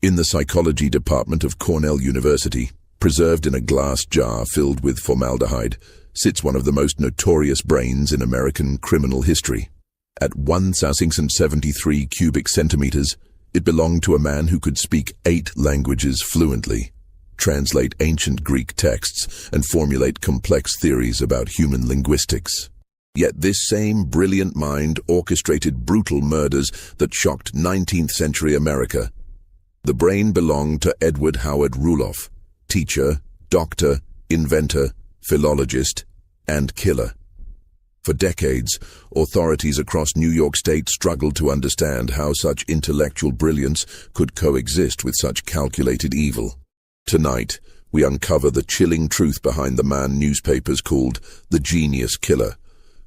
In the psychology department of Cornell University, preserved in a glass jar filled with formaldehyde, sits one of the most notorious brains in American criminal history. At 1,073 cubic centimeters, it belonged to a man who could speak 8 languages fluently, translate ancient Greek texts, and formulate complex theories about human linguistics. Yet this same brilliant mind orchestrated brutal murders that shocked 19th century America. The brain belonged to Edward Howard Rulloff, teacher, doctor, inventor, philologist, and killer. For decades, authorities across New York State struggled to understand how such intellectual brilliance could coexist with such calculated evil. Tonight, we uncover the chilling truth behind the man newspapers called the Genius Killer,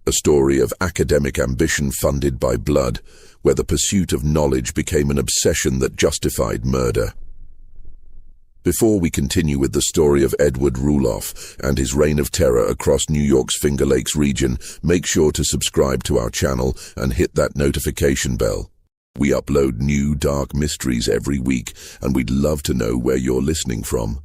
a story of academic ambition funded by blood, where the pursuit of knowledge became an obsession that justified murder. Before we continue with the story of Edward Rulloff and his reign of terror across New York's Finger Lakes region, make sure to subscribe to our channel and hit that notification bell. We upload new dark mysteries every week, and we'd love to know where you're listening from.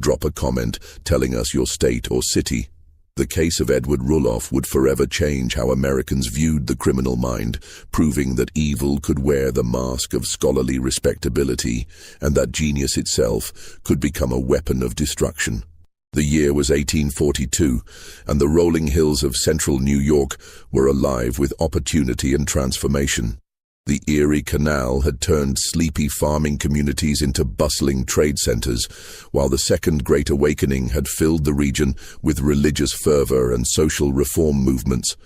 Drop a comment telling us your state or city. The case of Edward Rulloff would forever change how Americans viewed the criminal mind, proving that evil could wear the mask of scholarly respectability and that genius itself could become a weapon of destruction. The year was 1842, and the rolling hills of central New York were alive with opportunity and transformation. The Erie Canal had turned sleepy farming communities into bustling trade centers, while the Second Great Awakening had filled the region with religious fervor and social reform movements.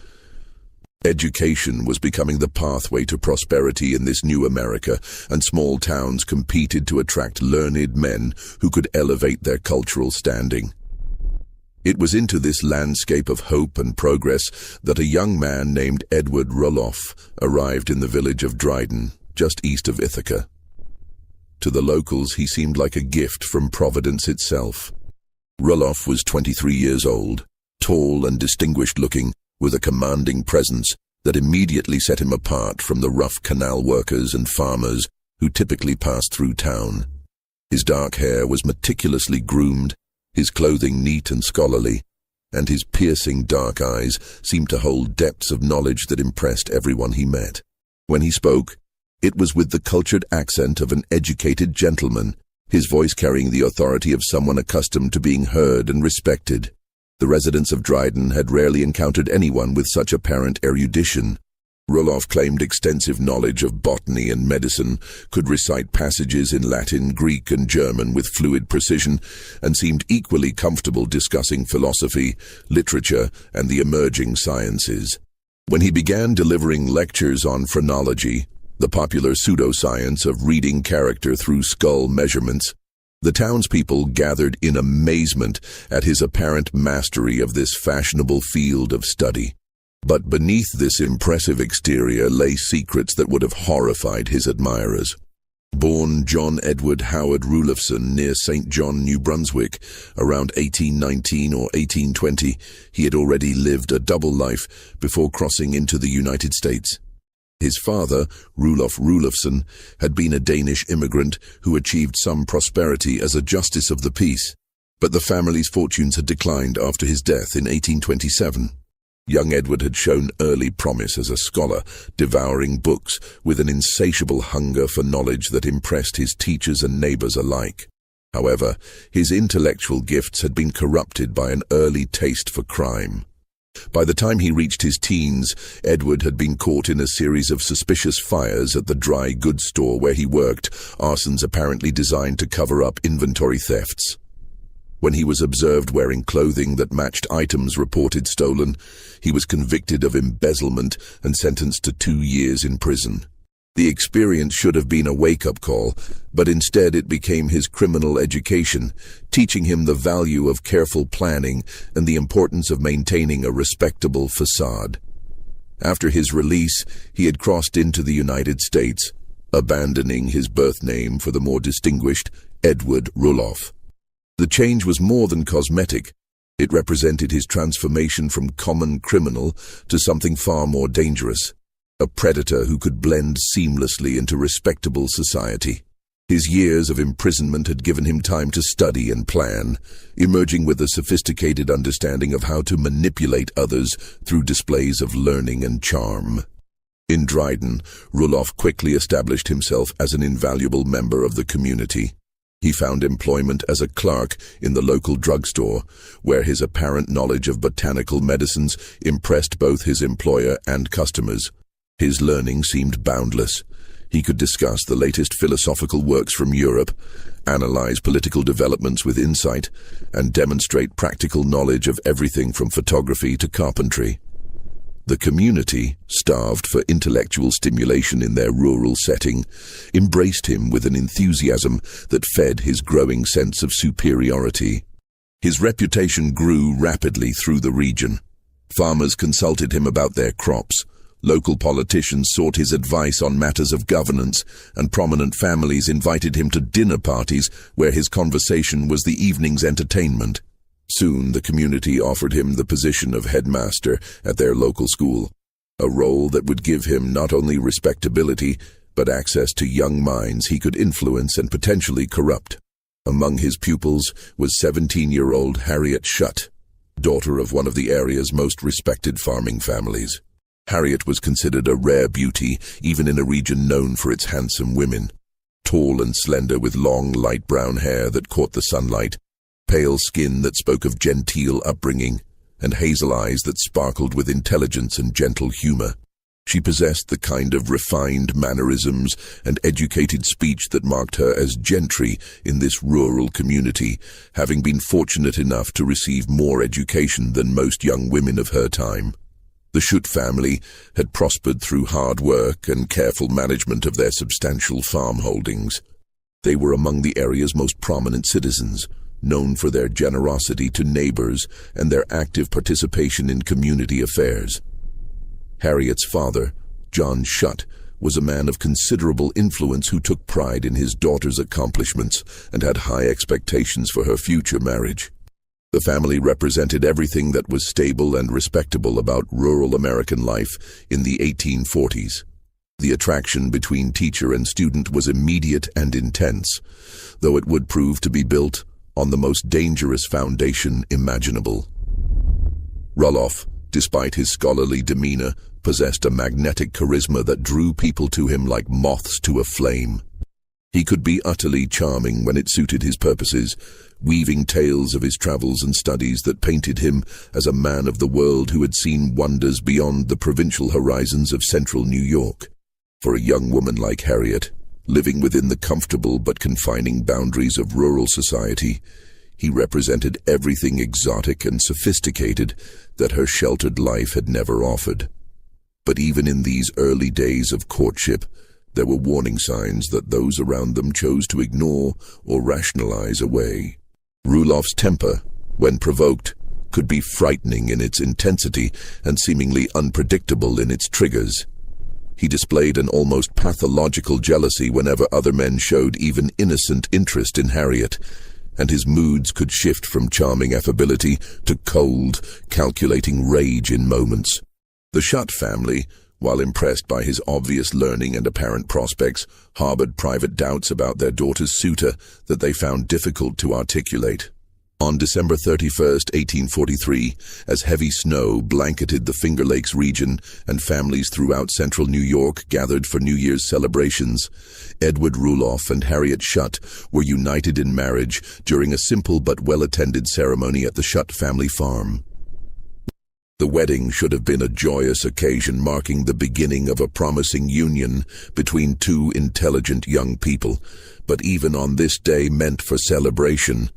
Education was becoming the pathway to prosperity in this new America, and small towns competed to attract learned men who could elevate their cultural standing. It was into this landscape of hope and progress that a young man named Edward Rulloff arrived in the village of Dryden, just east of Ithaca. To the locals, he seemed like a gift from Providence itself. Rulloff was 23 years old, tall and distinguished-looking, with a commanding presence that immediately set him apart from the rough canal workers and farmers who typically passed through town. His dark hair was meticulously groomed, his clothing neat and scholarly, and his piercing dark eyes seemed to hold depths of knowledge that impressed everyone he met. When he spoke, it was with the cultured accent of an educated gentleman, his voice carrying the authority of someone accustomed to being heard and respected. The residents of Dryden had rarely encountered anyone with such apparent erudition. Rulloff claimed extensive knowledge of botany and medicine, could recite passages in Latin, Greek, and German with fluid precision, and seemed equally comfortable discussing philosophy, literature, and the emerging sciences. When he began delivering lectures on phrenology, the popular pseudoscience of reading character through skull measurements, the townspeople gathered in amazement at his apparent mastery of this fashionable field of study. But beneath this impressive exterior lay secrets that would have horrified his admirers. Born John Edward Howard Rulloffson near St. John, New Brunswick, around 1819 or 1820, he had already lived a double life before crossing into the United States. His father, Rulloff Rulloffson, had been a Danish immigrant who achieved some prosperity as a justice of the peace, but the family's fortunes had declined after his death in 1827. Young Edward had shown early promise as a scholar, devouring books with an insatiable hunger for knowledge that impressed his teachers and neighbors alike. However, his intellectual gifts had been corrupted by an early taste for crime. By the time he reached his teens, Edward had been caught in a series of suspicious fires at the dry goods store where he worked, arsons apparently designed to cover up inventory thefts. When he was observed wearing clothing that matched items reported stolen, he was convicted of embezzlement and sentenced to 2 years in prison. The experience should have been a wake-up call, but instead it became his criminal education, teaching him the value of careful planning and the importance of maintaining a respectable facade. After his release, he had crossed into the United States, abandoning his birth name for the more distinguished Edward Rulloff. The change was more than cosmetic. It represented his transformation from common criminal to something far more dangerous, a predator who could blend seamlessly into respectable society. His years of imprisonment had given him time to study and plan, emerging with a sophisticated understanding of how to manipulate others through displays of learning and charm. In Dryden, Rulloff quickly established himself as an invaluable member of the community. He found employment as a clerk in the local drugstore, where his apparent knowledge of botanical medicines impressed both his employer and customers. His learning seemed boundless. He could discuss the latest philosophical works from Europe, analyze political developments with insight, and demonstrate practical knowledge of everything from photography to carpentry. The community, starved for intellectual stimulation in their rural setting, embraced him with an enthusiasm that fed his growing sense of superiority. His reputation grew rapidly through the region. Farmers consulted him about their crops, local politicians sought his advice on matters of governance, and prominent families invited him to dinner parties where his conversation was the evening's entertainment. Soon the community offered him the position of headmaster at their local school, a role that would give him not only respectability, but access to young minds he could influence and potentially corrupt. Among his pupils was 17-year-old Harriet Shutt, daughter of one of the area's most respected farming families. Harriet was considered a rare beauty, even in a region known for its handsome women. Tall and slender, with long, light brown hair that caught the sunlight, pale skin that spoke of genteel upbringing, and hazel eyes that sparkled with intelligence and gentle humor. She possessed the kind of refined mannerisms and educated speech that marked her as gentry in this rural community, having been fortunate enough to receive more education than most young women of her time. The Shutt family had prospered through hard work and careful management of their substantial farm holdings. They were among the area's most prominent citizens, known for their generosity to neighbors and their active participation in community affairs. Harriet's father, John Shutt, was a man of considerable influence who took pride in his daughter's accomplishments and had high expectations for her future marriage. The family represented everything that was stable and respectable about rural American life in the 1840s. The attraction between teacher and student was immediate and intense, though it would prove to be built on the most dangerous foundation imaginable. Rulloff, despite his scholarly demeanor, possessed a magnetic charisma that drew people to him like moths to a flame. He could be utterly charming when it suited his purposes, weaving tales of his travels and studies that painted him as a man of the world who had seen wonders beyond the provincial horizons of central New York. For a young woman like Harriet, living within the comfortable but confining boundaries of rural society, he represented everything exotic and sophisticated that her sheltered life had never offered. But even in these early days of courtship, there were warning signs that those around them chose to ignore or rationalize away. Rulloff's temper, when provoked, could be frightening in its intensity and seemingly unpredictable in its triggers. He displayed an almost pathological jealousy whenever other men showed even innocent interest in Harriet, and his moods could shift from charming affability to cold, calculating rage in moments. The Shutt family, while impressed by his obvious learning and apparent prospects, harbored private doubts about their daughter's suitor that they found difficult to articulate. On December 31, 1843, as heavy snow blanketed the Finger Lakes region and families throughout central New York gathered for New Year's celebrations, Edward Rulloff and Harriet Shutt were united in marriage during a simple but well-attended ceremony at the Shutt family farm. The wedding should have been a joyous occasion marking the beginning of a promising union between two intelligent young people, but even on this day meant for celebration,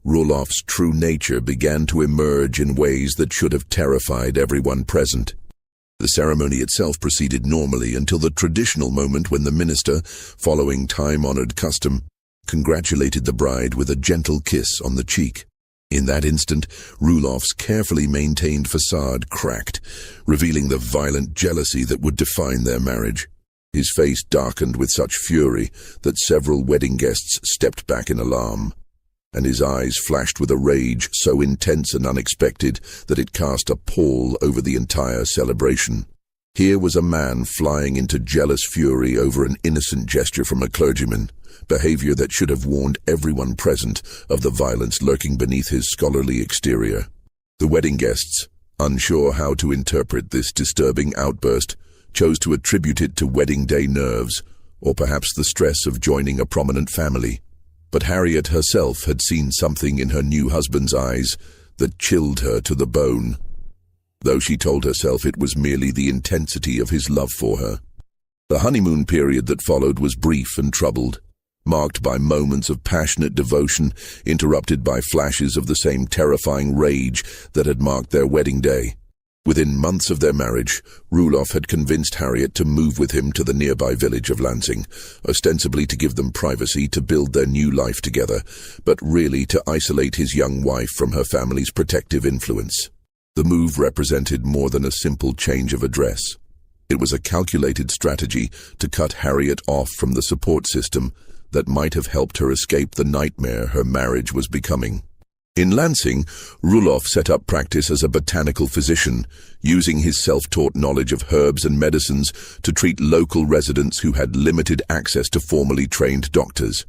Rulloff's true nature began to emerge in ways that should have terrified everyone present. The ceremony itself proceeded normally until the traditional moment when the minister, following time-honored custom, congratulated the bride with a gentle kiss on the cheek. In that instant, Rulloff's carefully maintained facade cracked, revealing the violent jealousy that would define their marriage. His face darkened with such fury that several wedding guests stepped back in alarm, and his eyes flashed with a rage so intense and unexpected that it cast a pall over the entire celebration. Here was a man flying into jealous fury over an innocent gesture from a clergyman, behavior that should have warned everyone present of the violence lurking beneath his scholarly exterior. The wedding guests, unsure how to interpret this disturbing outburst, chose to attribute it to wedding day nerves, or perhaps the stress of joining a prominent family. But Harriet herself had seen something in her new husband's eyes that chilled her to the bone, though she told herself it was merely the intensity of his love for her. The honeymoon period that followed was brief and troubled, marked by moments of passionate devotion interrupted by flashes of the same terrifying rage that had marked their wedding day. Within months of their marriage, Rulloff had convinced Harriet to move with him to the nearby village of Lansing, ostensibly to give them privacy to build their new life together, but really to isolate his young wife from her family's protective influence. The move represented more than a simple change of address. It was a calculated strategy to cut Harriet off from the support system that might have helped her escape the nightmare her marriage was becoming. In Lansing, Rulloff set up practice as a botanical physician, using his self-taught knowledge of herbs and medicines to treat local residents who had limited access to formally trained doctors.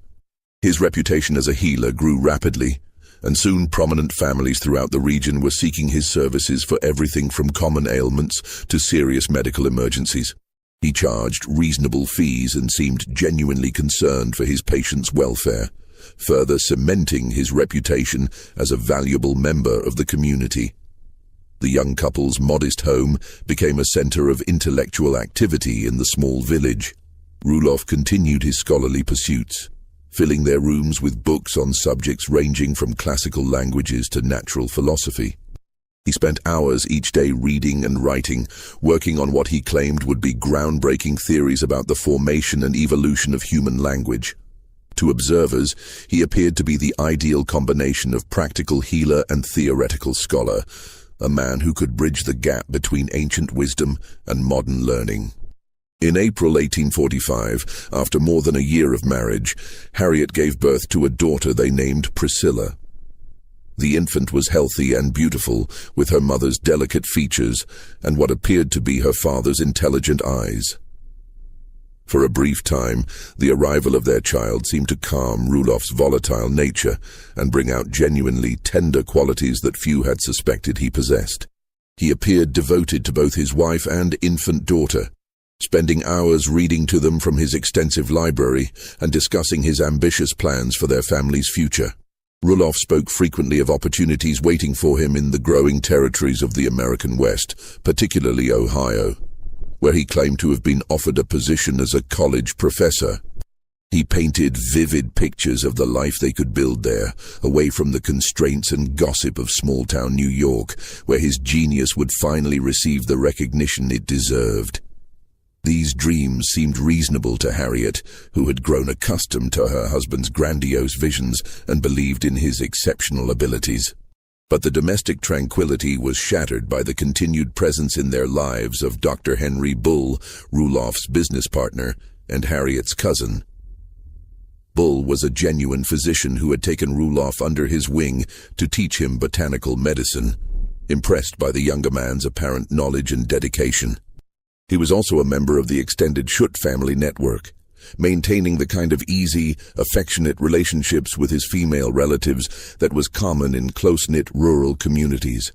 His reputation as a healer grew rapidly, and soon prominent families throughout the region were seeking his services for everything from common ailments to serious medical emergencies. He charged reasonable fees and seemed genuinely concerned for his patients' welfare, further cementing his reputation as a valuable member of the community. The young couple's modest home became a center of intellectual activity in the small village. Rulloff continued his scholarly pursuits, filling their rooms with books on subjects ranging from classical languages to natural philosophy. He spent hours each day reading and writing, working on what he claimed would be groundbreaking theories about the formation and evolution of human language. To observers, he appeared to be the ideal combination of practical healer and theoretical scholar, a man who could bridge the gap between ancient wisdom and modern learning. In April 1845, after more than a year of marriage, Harriet gave birth to a daughter they named Priscilla. The infant was healthy and beautiful, with her mother's delicate features and what appeared to be her father's intelligent eyes. For a brief time, the arrival of their child seemed to calm Rulloff's volatile nature and bring out genuinely tender qualities that few had suspected he possessed. He appeared devoted to both his wife and infant daughter, spending hours reading to them from his extensive library and discussing his ambitious plans for their family's future. Rulloff spoke frequently of opportunities waiting for him in the growing territories of the American West, particularly Ohio, where he claimed to have been offered a position as a college professor. He painted vivid pictures of the life they could build there, away from the constraints and gossip of small-town New York, where his genius would finally receive the recognition it deserved. These dreams seemed reasonable to Harriet, who had grown accustomed to her husband's grandiose visions and believed in his exceptional abilities. But the domestic tranquility was shattered by the continued presence in their lives of Dr. Henry Bull, Rulloff's business partner, and Harriet's cousin. Bull was a genuine physician who had taken Rulloff under his wing to teach him botanical medicine, impressed by the younger man's apparent knowledge and dedication. He was also a member of the extended Schutt family network, maintaining the kind of easy, affectionate relationships with his female relatives that was common in close-knit rural communities.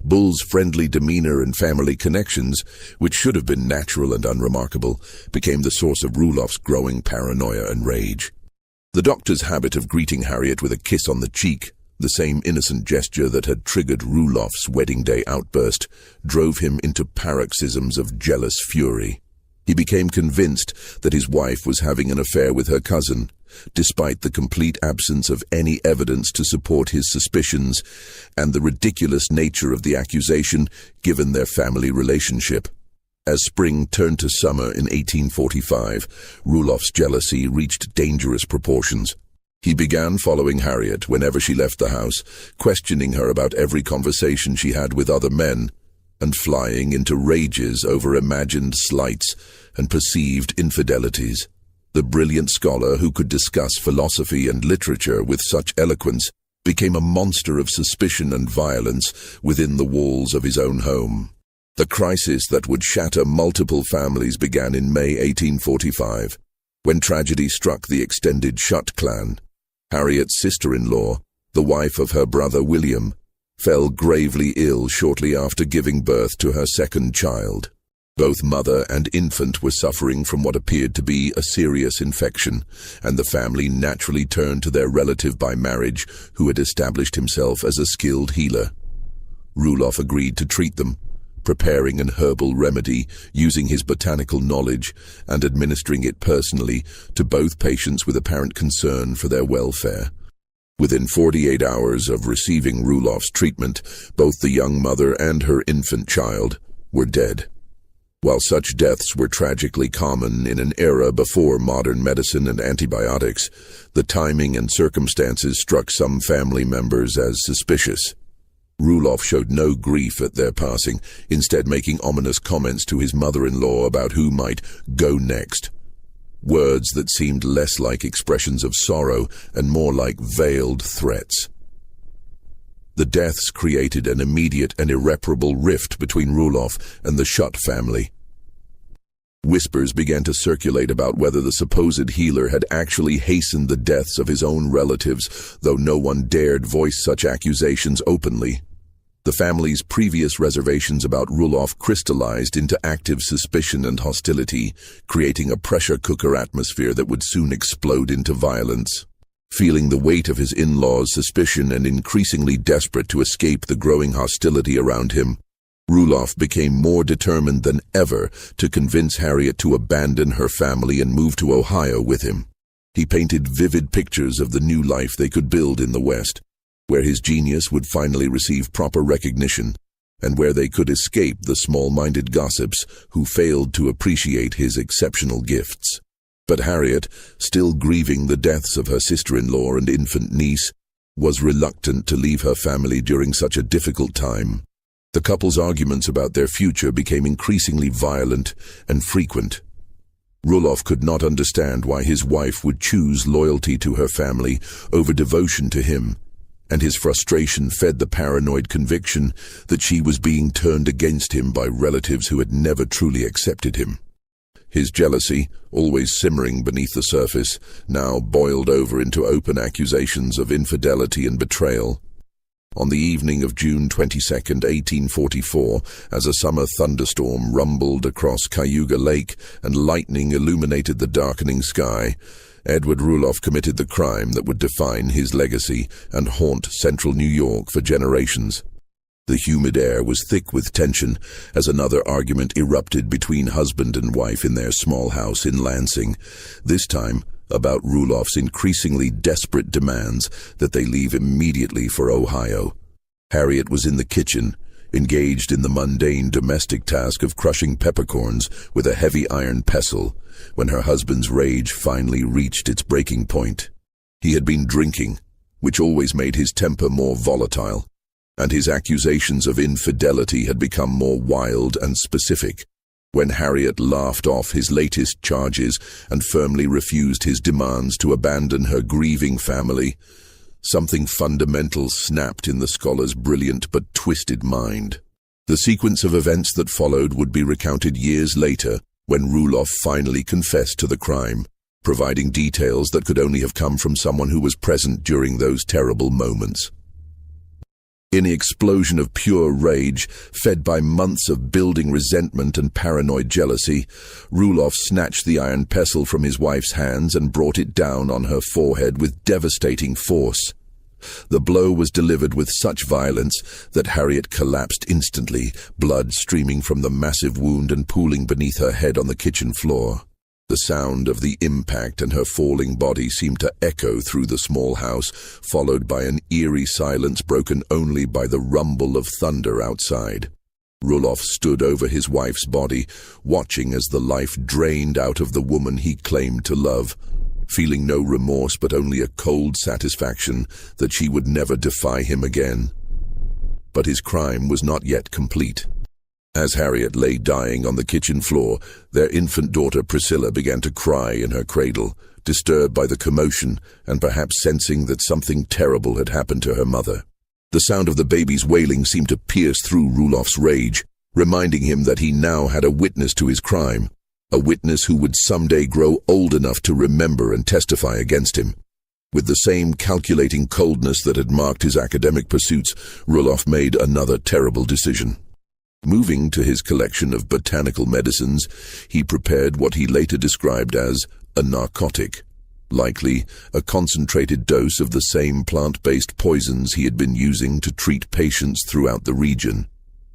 Bull's friendly demeanor and family connections, which should have been natural and unremarkable, became the source of Rulloff's growing paranoia and rage. The doctor's habit of greeting Harriet with a kiss on the cheek, the same innocent gesture that had triggered Rulloff's wedding day outburst, drove him into paroxysms of jealous fury. He became convinced that his wife was having an affair with her cousin, despite the complete absence of any evidence to support his suspicions and the ridiculous nature of the accusation given their family relationship. As spring turned to summer in 1845, Rulloff's jealousy reached dangerous proportions. He began following Harriet whenever she left the house, questioning her about every conversation she had with other men, and flying into rages over imagined slights and perceived infidelities. The brilliant scholar who could discuss philosophy and literature with such eloquence became a monster of suspicion and violence within the walls of his own home. The crisis that would shatter multiple families began in May 1845, when tragedy struck the extended Shutt clan. Harriet's sister-in-law, the wife of her brother William, fell gravely ill shortly after giving birth to her second child. Both mother and infant were suffering from what appeared to be a serious infection, and the family naturally turned to their relative by marriage, who had established himself as a skilled healer. Rulloff agreed to treat them, preparing an herbal remedy using his botanical knowledge and administering it personally to both patients with apparent concern for their welfare. Within 48 hours of receiving Rulloff's treatment, both the young mother and her infant child were dead. While such deaths were tragically common in an era before modern medicine and antibiotics, the timing and circumstances struck some family members as suspicious. Rulloff showed no grief at their passing, instead making ominous comments to his mother-in-law about who might go next. Words that seemed less like expressions of sorrow and more like veiled threats. The deaths created an immediate and irreparable rift between Rulloff and the Shutt family. Whispers began to circulate about whether the supposed healer had actually hastened the deaths of his own relatives, though no one dared voice such accusations openly. The family's previous reservations about Rulloff crystallized into active suspicion and hostility, creating a pressure cooker atmosphere that would soon explode into violence. Feeling the weight of his in-laws' suspicion and increasingly desperate to escape the growing hostility around him, Rulloff became more determined than ever to convince Harriet to abandon her family and move to Ohio with him. He painted vivid pictures of the new life they could build in the West, where his genius would finally receive proper recognition, and where they could escape the small-minded gossips who failed to appreciate his exceptional gifts. But Harriet, still grieving the deaths of her sister-in-law and infant niece, was reluctant to leave her family during such a difficult time. The couple's arguments about their future became increasingly violent and frequent. Rulloff could not understand why his wife would choose loyalty to her family over devotion to him, and his frustration fed the paranoid conviction that she was being turned against him by relatives who had never truly accepted him. His jealousy, always simmering beneath the surface, now boiled over into open accusations of infidelity and betrayal. On the evening of June 22, 1844, as a summer thunderstorm rumbled across Cayuga Lake and lightning illuminated the darkening sky, Edward Rulloff committed the crime that would define his legacy and haunt central New York for generations. The humid air was thick with tension as another argument erupted between husband and wife in their small house in Lansing, this time about Rulloff's increasingly desperate demands that they leave immediately for Ohio. Harriet was in the kitchen, engaged in the mundane domestic task of crushing peppercorns with a heavy iron pestle, when her husband's rage finally reached its breaking point. He had been drinking, which always made his temper more volatile, and his accusations of infidelity had become more wild and specific. When Harriet laughed off his latest charges and firmly refused his demands to abandon her grieving family, something fundamental snapped in the scholar's brilliant but twisted mind. The sequence of events that followed would be recounted years later when Rulloff finally confessed to the crime, providing details that could only have come from someone who was present during those terrible moments. In the explosion of pure rage, fed by months of building resentment and paranoid jealousy, Rulloff snatched the iron pestle from his wife's hands and brought it down on her forehead with devastating force. The blow was delivered with such violence that Harriet collapsed instantly, blood streaming from the massive wound and pooling beneath her head on the kitchen floor. The sound of the impact and her falling body seemed to echo through the small house, followed by an eerie silence broken only by the rumble of thunder outside. Rulloff stood over his wife's body, watching as the life drained out of the woman he claimed to love, feeling no remorse but only a cold satisfaction that she would never defy him again. But his crime was not yet complete. As Harriet lay dying on the kitchen floor, their infant daughter Priscilla began to cry in her cradle, disturbed by the commotion and perhaps sensing that something terrible had happened to her mother. The sound of the baby's wailing seemed to pierce through Rulloff's rage. reminding him that he now had a witness to his crime, a witness who would someday grow old enough to remember and testify against him. With the same calculating coldness that had marked his academic pursuits, Rulloff made another terrible decision. Moving to his collection of botanical medicines, he prepared what he later described as a narcotic, likely a concentrated dose of the same plant-based poisons he had been using to treat patients throughout the region.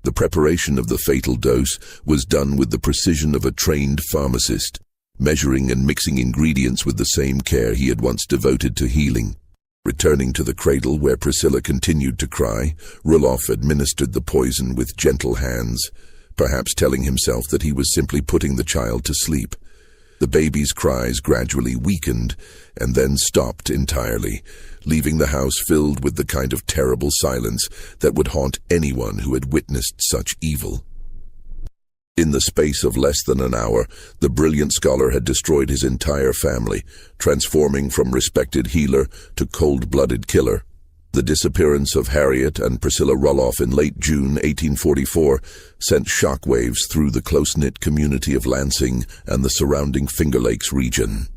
The preparation of the fatal dose was done with the precision of a trained pharmacist, measuring and mixing ingredients with the same care he had once devoted to healing. Returning to the cradle where Priscilla continued to cry, Rulloff administered the poison with gentle hands, perhaps telling himself that he was simply putting the child to sleep. The baby's cries gradually weakened and then stopped entirely, leaving the house filled with the kind of terrible silence that would haunt anyone who had witnessed such evil. In the space of less than an hour, the brilliant scholar had destroyed his entire family, transforming from respected healer to cold-blooded killer. The disappearance of Harriet and Priscilla Rulloff in late June 1844 sent shockwaves through the close-knit community of Lansing and the surrounding Finger Lakes region.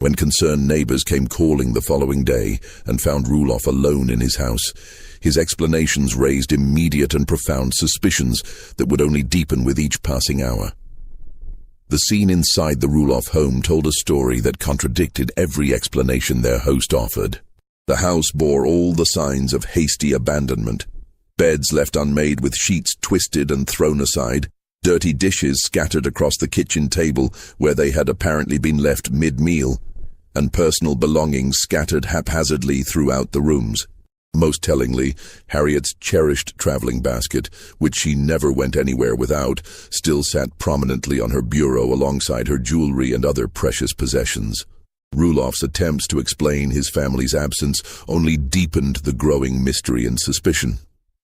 When concerned neighbors came calling the following day and found Rulloff alone in his house, his explanations raised immediate and profound suspicions that would only deepen with each passing hour. The scene inside the Rulloff home told a story that contradicted every explanation their host offered. The house bore all the signs of hasty abandonment. Beds left unmade with sheets twisted and thrown aside, dirty dishes scattered across the kitchen table where they had apparently been left mid-meal, and personal belongings scattered haphazardly throughout the rooms. Most tellingly, Harriet's cherished traveling basket, which she never went anywhere without, still sat prominently on her bureau alongside her jewelry and other precious possessions. Rulloff's attempts to explain his family's absence only deepened the growing mystery and suspicion.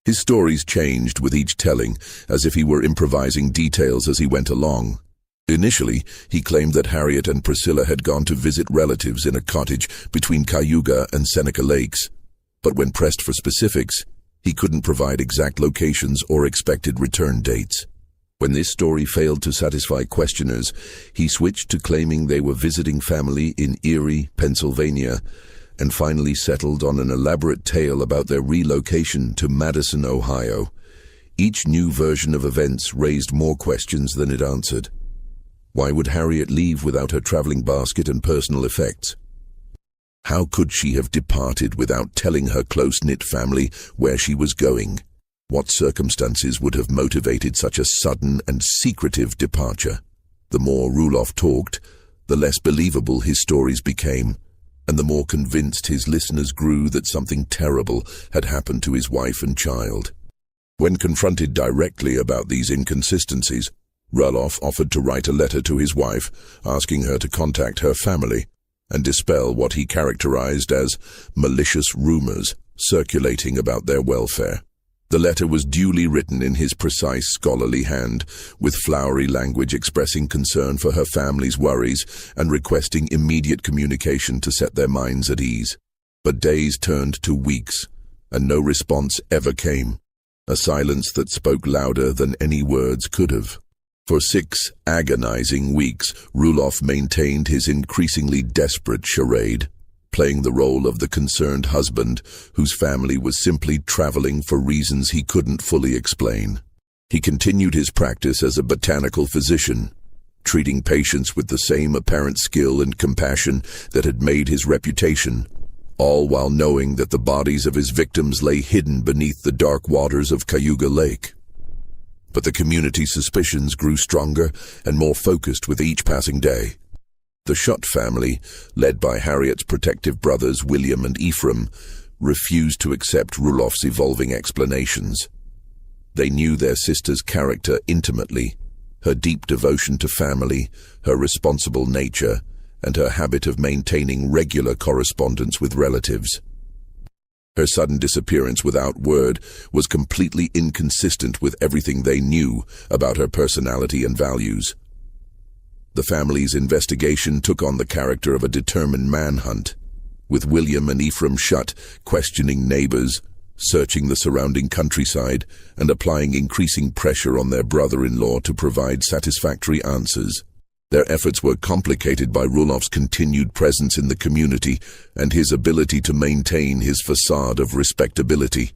His stories changed with each telling, as if he were improvising details as he went along. Initially, he claimed that Harriet and Priscilla had gone to visit relatives in a cottage between Cayuga and Seneca Lakes. But when pressed for specifics, he couldn't provide exact locations or expected return dates. When this story failed to satisfy questioners, he switched to claiming they were visiting family in Erie, Pennsylvania, and finally settled on an elaborate tale about their relocation to Madison, Ohio. Each new version of events raised more questions than it answered. Why would Harriet leave without her traveling basket and personal effects? How could she have departed without telling her close-knit family where she was going? What circumstances would have motivated such a sudden and secretive departure? The more Rulloff talked, the less believable his stories became, and the more convinced his listeners grew that something terrible had happened to his wife and child. When confronted directly about these inconsistencies, Rulloff offered to write a letter to his wife, asking her to contact her family and dispel what he characterized as malicious rumors circulating about their welfare. The letter was duly written in his precise scholarly hand, with flowery language expressing concern for her family's worries and requesting immediate communication to set their minds at ease. But days turned to weeks, and no response ever came, a silence that spoke louder than any words could have. For 6 agonizing weeks, Rulloff maintained his increasingly desperate charade, playing the role of the concerned husband whose family was simply traveling for reasons he couldn't fully explain. He continued his practice as a botanical physician, treating patients with the same apparent skill and compassion that had made his reputation, all while knowing that the bodies of his victims lay hidden beneath the dark waters of Cayuga Lake. But the community's suspicions grew stronger and more focused with each passing day. The Schutt family, led by Harriet's protective brothers William and Ephraim, refused to accept Rulloff's evolving explanations. They knew their sister's character intimately, her deep devotion to family, her responsible nature, and her habit of maintaining regular correspondence with relatives. Her sudden disappearance without word was completely inconsistent with everything they knew about her personality and values. The family's investigation took on the character of a determined manhunt, with William and Ephraim Schutt questioning neighbors, searching the surrounding countryside and applying increasing pressure on their brother-in-law to provide satisfactory answers. Their efforts were complicated by Rulloff's continued presence in the community and his ability to maintain his facade of respectability.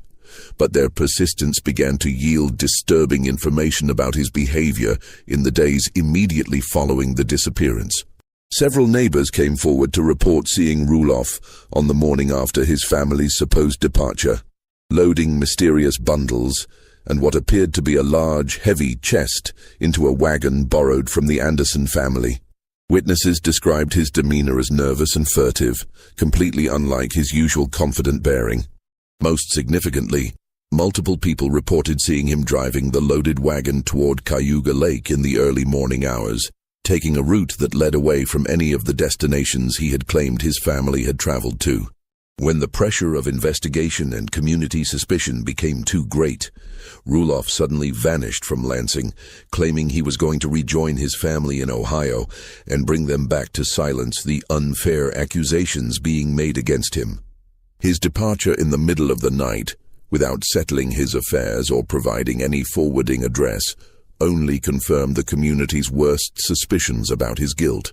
But their persistence began to yield disturbing information about his behavior in the days immediately following the disappearance. Several neighbors came forward to report seeing Rulloff on the morning after his family's supposed departure, loading mysterious bundles and what appeared to be a large, heavy chest into a wagon borrowed from the Anderson family. Witnesses described his demeanor as nervous and furtive, completely unlike his usual confident bearing. Most significantly, multiple people reported seeing him driving the loaded wagon toward Cayuga Lake in the early morning hours, taking a route that led away from any of the destinations he had claimed his family had traveled to. When the pressure of investigation and community suspicion became too great, Rulloff suddenly vanished from Lansing, claiming he was going to rejoin his family in Ohio and bring them back to silence the unfair accusations being made against him. His departure in the middle of the night, without settling his affairs or providing any forwarding address, only confirmed the community's worst suspicions about his guilt.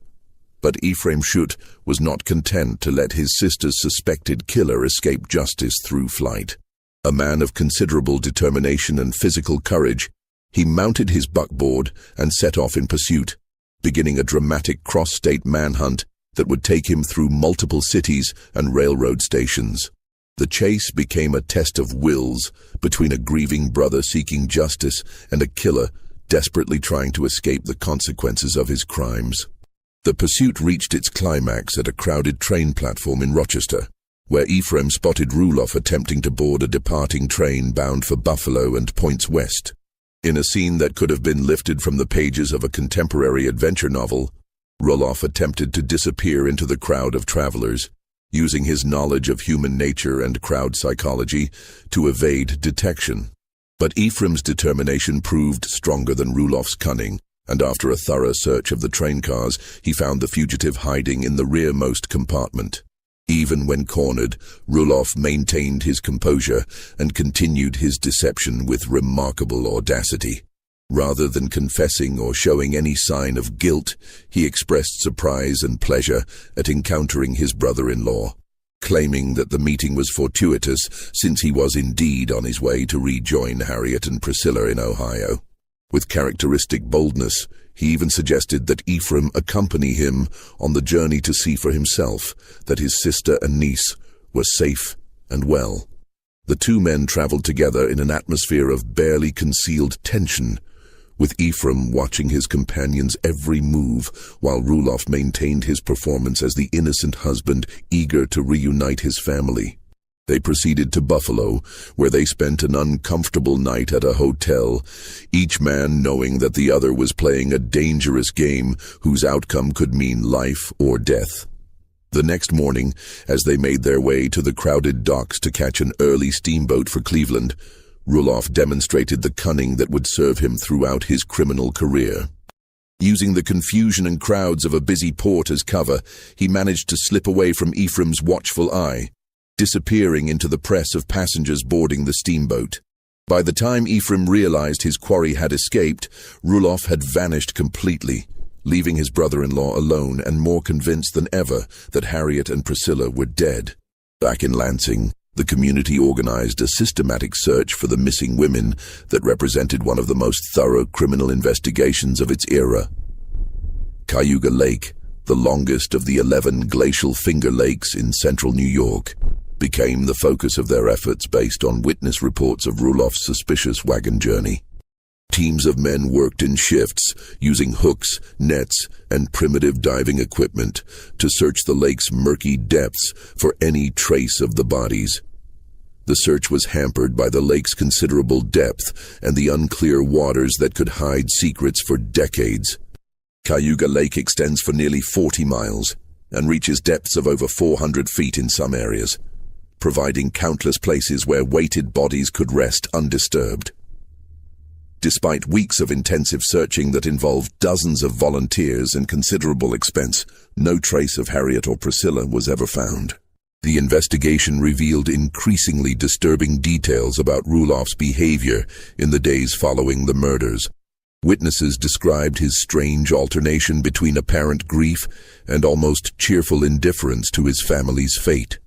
But Ephraim Schutt was not content to let his sister's suspected killer escape justice through flight. A man of considerable determination and physical courage, he mounted his buckboard and set off in pursuit, beginning a dramatic cross-state manhunt that would take him through multiple cities and railroad stations. The chase became a test of wills between a grieving brother seeking justice and a killer desperately trying to escape the consequences of his crimes. The pursuit reached its climax at a crowded train platform in Rochester, where Ephraim spotted Rulloff attempting to board a departing train bound for Buffalo and points west. In a scene that could have been lifted from the pages of a contemporary adventure novel, Rulloff attempted to disappear into the crowd of travelers, using his knowledge of human nature and crowd psychology to evade detection. But Ephraim's determination proved stronger than Rulloff's cunning, and after a thorough search of the train cars, he found the fugitive hiding in the rearmost compartment. Even when cornered, Rulloff maintained his composure and continued his deception with remarkable audacity. Rather than confessing or showing any sign of guilt, he expressed surprise and pleasure at encountering his brother-in-law, claiming that the meeting was fortuitous since he was indeed on his way to rejoin Harriet and Priscilla in Ohio. With characteristic boldness, he even suggested that Ephraim accompany him on the journey to see for himself that his sister and niece were safe and well. The two men traveled together in an atmosphere of barely concealed tension, with Ephraim watching his companion's every move while Rulloff maintained his performance as the innocent husband eager to reunite his family. They proceeded to Buffalo, where they spent an uncomfortable night at a hotel, each man knowing that the other was playing a dangerous game whose outcome could mean life or death. The next morning, as they made their way to the crowded docks to catch an early steamboat for Cleveland, Rulloff demonstrated the cunning that would serve him throughout his criminal career. Using the confusion and crowds of a busy port as cover, he managed to slip away from Ephraim's watchful eye, disappearing into the press of passengers boarding the steamboat. By the time Ephraim realized his quarry had escaped, Rulloff had vanished completely, leaving his brother-in-law alone and more convinced than ever that Harriet and Priscilla were dead. Back in Lansing, the community organized a systematic search for the missing women that represented one of the most thorough criminal investigations of its era. Cayuga Lake, the longest of the 11 glacial Finger Lakes in central New York, became the focus of their efforts based on witness reports of Rulloff's suspicious wagon journey. Teams of men worked in shifts, using hooks, nets, and primitive diving equipment to search the lake's murky depths for any trace of the bodies. The search was hampered by the lake's considerable depth and the unclear waters that could hide secrets for decades. Cayuga Lake extends for nearly 40 miles and reaches depths of over 400 feet in some areas, providing countless places where weighted bodies could rest undisturbed. Despite weeks of intensive searching that involved dozens of volunteers and considerable expense, no trace of Harriet or Priscilla was ever found. The investigation revealed increasingly disturbing details about Rulloff's behavior in the days following the murders. Witnesses described his strange alternation between apparent grief and almost cheerful indifference to his family's fate.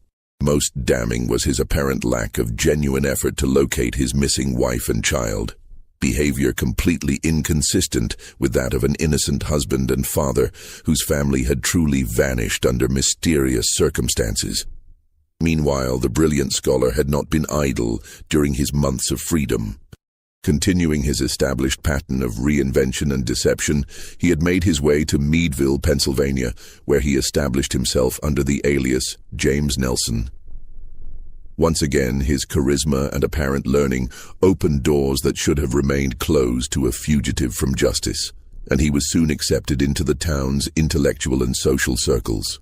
Most damning was his apparent lack of genuine effort to locate his missing wife and child, behavior completely inconsistent with that of an innocent husband and father whose family had truly vanished under mysterious circumstances. Meanwhile, the brilliant scholar had not been idle during his months of freedom. Continuing his established pattern of reinvention and deception, he had made his way to Meadville, Pennsylvania, where he established himself under the alias James Nelson. Once again, his charisma and apparent learning opened doors that should have remained closed to a fugitive from justice, and he was soon accepted into the town's intellectual and social circles.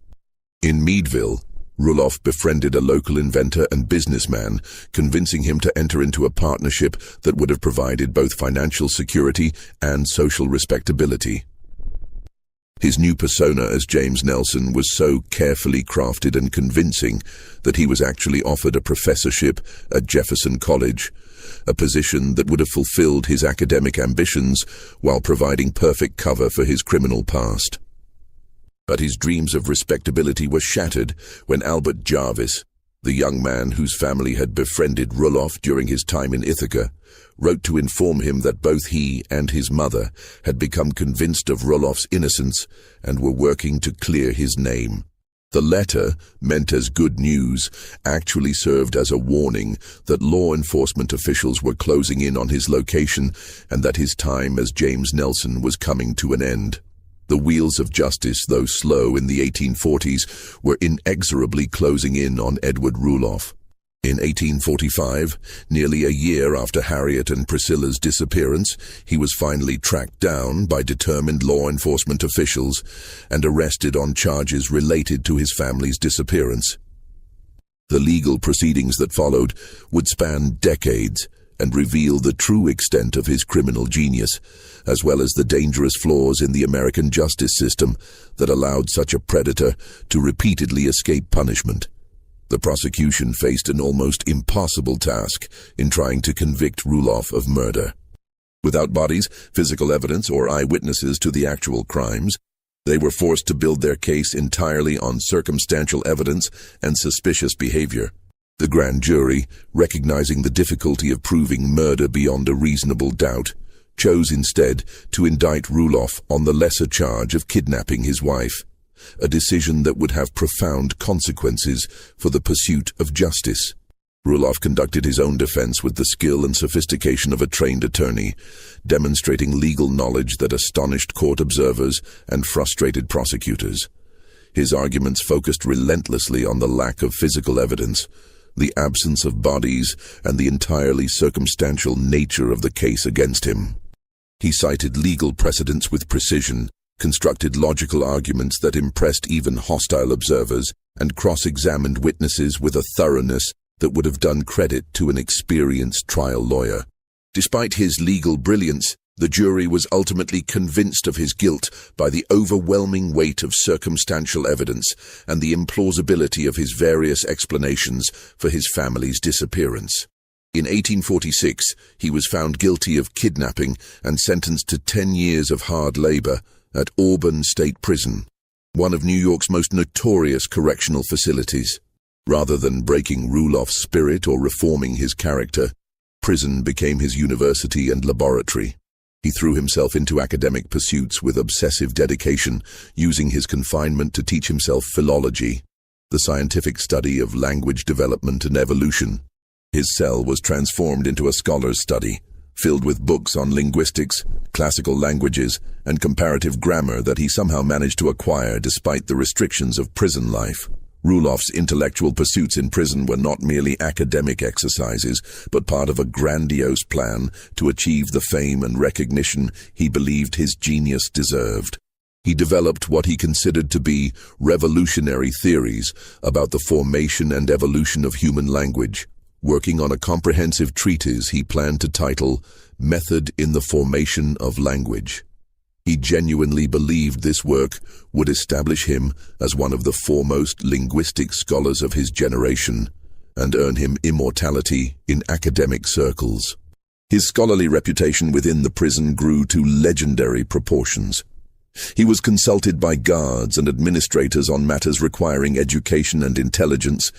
In Meadville, Rulloff befriended a local inventor and businessman, convincing him to enter into a partnership that would have provided both financial security and social respectability. His new persona as James Nelson was so carefully crafted and convincing that he was actually offered a professorship at Jefferson College, a position that would have fulfilled his academic ambitions while providing perfect cover for his criminal past. But his dreams of respectability were shattered when Albert Jarvis, the young man whose family had befriended Rulloff during his time in Ithaca, wrote to inform him that both he and his mother had become convinced of Rulloff's innocence and were working to clear his name. The letter, meant as good news, actually served as a warning that law enforcement officials were closing in on his location and that his time as James Nelson was coming to an end. The wheels of justice, though slow in the 1840s, were inexorably closing in on Edward Rulloff. In 1845, nearly a year after Harriet and Priscilla's disappearance, he was finally tracked down by determined law enforcement officials and arrested on charges related to his family's disappearance. The legal proceedings that followed would span decades and reveal the true extent of his criminal genius, as well as the dangerous flaws in the American justice system that allowed such a predator to repeatedly escape punishment. The prosecution faced an almost impossible task in trying to convict Rulloff of murder. Without bodies, physical evidence, or eyewitnesses to the actual crimes, they were forced to build their case entirely on circumstantial evidence and suspicious behavior. The grand jury, recognizing the difficulty of proving murder beyond a reasonable doubt, chose instead to indict Rulloff on the lesser charge of kidnapping his wife, a decision that would have profound consequences for the pursuit of justice. Rulloff conducted his own defense with the skill and sophistication of a trained attorney, demonstrating legal knowledge that astonished court observers and frustrated prosecutors. His arguments focused relentlessly on the lack of physical evidence, the absence of bodies, and the entirely circumstantial nature of the case against him. He cited legal precedents with precision, constructed logical arguments that impressed even hostile observers, and cross-examined witnesses with a thoroughness that would have done credit to an experienced trial lawyer. Despite his legal brilliance, the jury was ultimately convinced of his guilt by the overwhelming weight of circumstantial evidence and the implausibility of his various explanations for his family's disappearance. In 1846, he was found guilty of kidnapping and sentenced to 10 years of hard labor at Auburn State Prison, one of New York's most notorious correctional facilities. Rather than breaking Rulloff's spirit or reforming his character, prison became his university and laboratory. He threw himself into academic pursuits with obsessive dedication, using his confinement to teach himself philology, the scientific study of language development and evolution. His cell was transformed into a scholar's study, filled with books on linguistics, classical languages, and comparative grammar that he somehow managed to acquire despite the restrictions of prison life. Rulloff's intellectual pursuits in prison were not merely academic exercises, but part of a grandiose plan to achieve the fame and recognition he believed his genius deserved. He developed what he considered to be revolutionary theories about the formation and evolution of human language, working on a comprehensive treatise he planned to title Method in the Formation of Language. He genuinely believed this work would establish him as one of the foremost linguistic scholars of his generation and earn him immortality in academic circles. His scholarly reputation within the prison grew to legendary proportions. He was consulted by guards and administrators on matters requiring education and intelligence,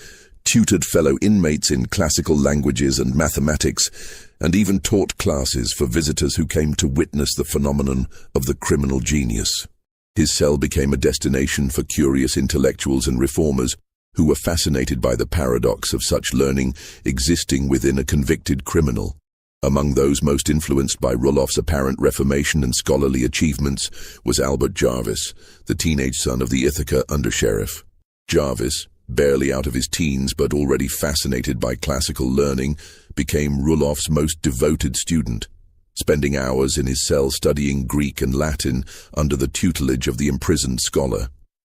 tutored fellow inmates in classical languages and mathematics, and even taught classes for visitors who came to witness the phenomenon of the criminal genius. His cell became a destination for curious intellectuals and reformers who were fascinated by the paradox of such learning existing within a convicted criminal. Among those most influenced by Rulloff's apparent reformation and scholarly achievements was Albert Jarvis, the teenage son of the Ithaca undersheriff. Jarvis, barely out of his teens but already fascinated by classical learning, became Rulloff's most devoted student, spending hours in his cell studying Greek and Latin under the tutelage of the imprisoned scholar.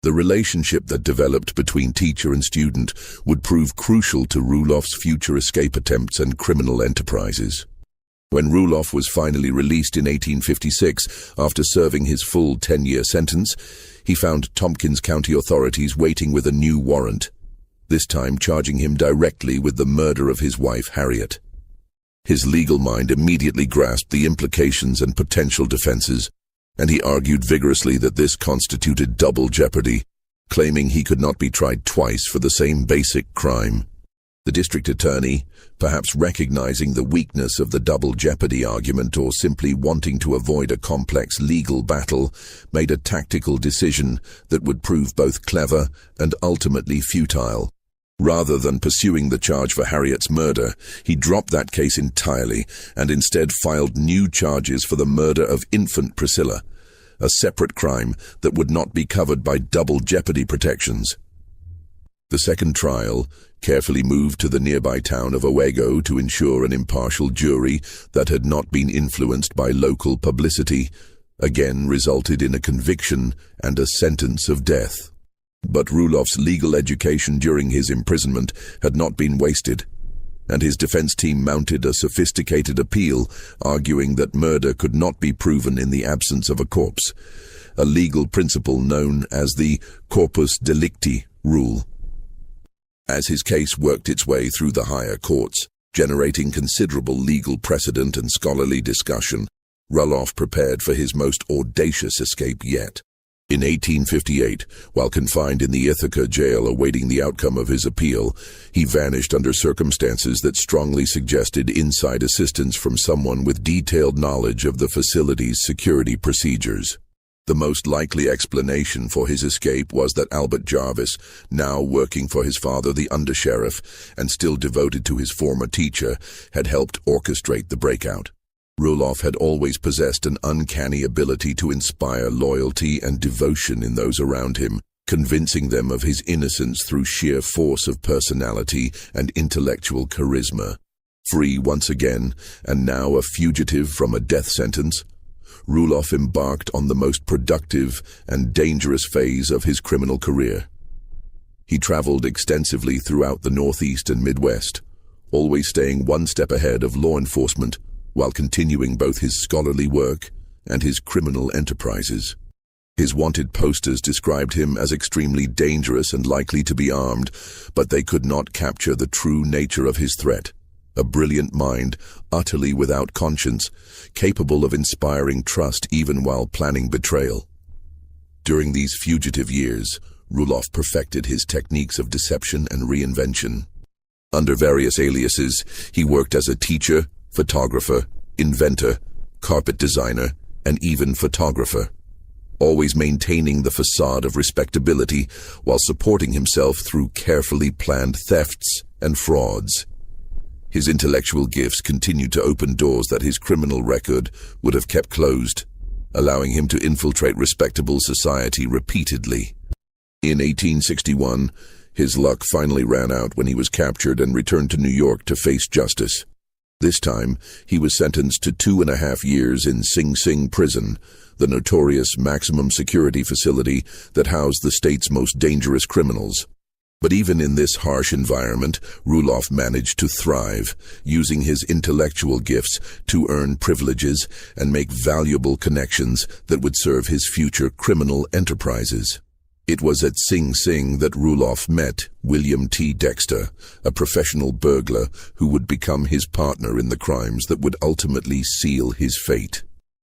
The relationship that developed between teacher and student would prove crucial to Rulloff's future escape attempts and criminal enterprises. When Rulloff was finally released in 1856, after serving his full 10-year sentence, he found Tompkins County authorities waiting with a new warrant, this time charging him directly with the murder of his wife, Harriet. His legal mind immediately grasped the implications and potential defenses, and he argued vigorously that this constituted double jeopardy, claiming he could not be tried twice for the same basic crime. The district attorney, perhaps recognizing the weakness of the double jeopardy argument or simply wanting to avoid a complex legal battle, made a tactical decision that would prove both clever and ultimately futile. Rather than pursuing the charge for Harriet's murder, he dropped that case entirely and instead filed new charges for the murder of infant Priscilla, a separate crime that would not be covered by double jeopardy protections. The second trial carefully moved to the nearby town of Owego to ensure an impartial jury that had not been influenced by local publicity, again resulted in a conviction and a sentence of death. But Rulloff's legal education during his imprisonment had not been wasted, and his defense team mounted a sophisticated appeal, arguing that murder could not be proven in the absence of a corpse, a legal principle known as the corpus delicti rule. As his case worked its way through the higher courts, generating considerable legal precedent and scholarly discussion, Rulloff prepared for his most audacious escape yet. In 1858, while confined in the Ithaca jail awaiting the outcome of his appeal, he vanished under circumstances that strongly suggested inside assistance from someone with detailed knowledge of the facility's security procedures. The most likely explanation for his escape was that Albert Jarvis, now working for his father the undersheriff and still devoted to his former teacher, had helped orchestrate the breakout. Rulloff had always possessed an uncanny ability to inspire loyalty and devotion in those around him, convincing them of his innocence through sheer force of personality and intellectual charisma. Free once again, and now a fugitive from a death sentence, Rulloff embarked on the most productive and dangerous phase of his criminal career. He traveled extensively throughout the Northeast and Midwest, always staying one step ahead of law enforcement while continuing both his scholarly work and his criminal enterprises. His wanted posters described him as extremely dangerous and likely to be armed, but they could not capture the true nature of his threat. A brilliant mind, utterly without conscience, capable of inspiring trust even while planning betrayal. During these fugitive years, Rulloff perfected his techniques of deception and reinvention. Under various aliases, he worked as a teacher, photographer, inventor, carpet designer, and even photographer, always maintaining the facade of respectability while supporting himself through carefully planned thefts and frauds. His intellectual gifts continued to open doors that his criminal record would have kept closed, allowing him to infiltrate respectable society repeatedly. In 1861, his luck finally ran out when he was captured and returned to New York to face justice. This time, he was sentenced to 2.5 years in Sing Sing prison, the notorious maximum security facility that housed the state's most dangerous criminals. But even in this harsh environment, Rulloff managed to thrive, using his intellectual gifts to earn privileges and make valuable connections that would serve his future criminal enterprises. It was at Sing Sing that Rulloff met William T. Dexter, a professional burglar who would become his partner in the crimes that would ultimately seal his fate.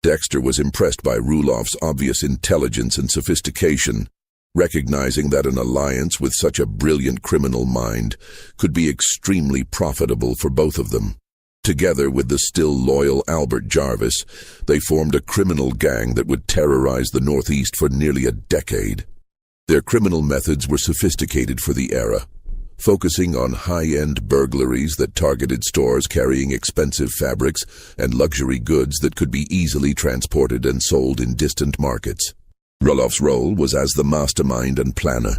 Dexter was impressed by Rulloff's obvious intelligence and sophistication, recognizing that an alliance with such a brilliant criminal mind could be extremely profitable for both of them. Together with the still loyal Albert Jarvis, they formed a criminal gang that would terrorize the Northeast for nearly a decade. Their criminal methods were sophisticated for the era, focusing on high-end burglaries that targeted stores carrying expensive fabrics and luxury goods that could be easily transported and sold in distant markets. Rulloff's role was as the mastermind and planner,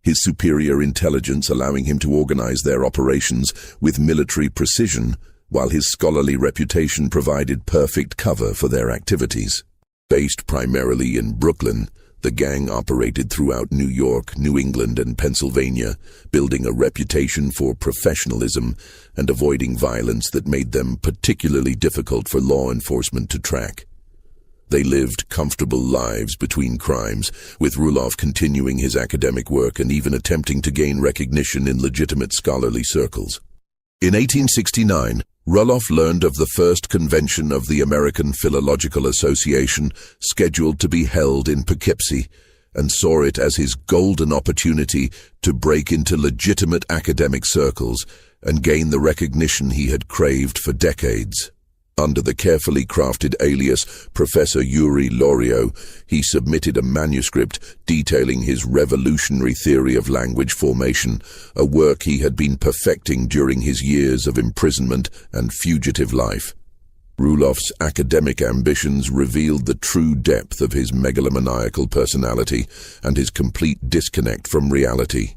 his superior intelligence allowing him to organize their operations with military precision, while his scholarly reputation provided perfect cover for their activities. Based primarily in Brooklyn, the gang operated throughout New York, New England, and Pennsylvania, building a reputation for professionalism and avoiding violence that made them particularly difficult for law enforcement to track. They lived comfortable lives between crimes, with Rulloff continuing his academic work and even attempting to gain recognition in legitimate scholarly circles. In 1869, Rulloff learned of the first convention of the American Philological Association, scheduled to be held in Poughkeepsie, and saw it as his golden opportunity to break into legitimate academic circles and gain the recognition he had craved for decades. Under the carefully crafted alias Professor Yuri Loriot, he submitted a manuscript detailing his revolutionary theory of language formation, a work he had been perfecting during his years of imprisonment and fugitive life. Rulloff's academic ambitions revealed the true depth of his megalomaniacal personality and his complete disconnect from reality.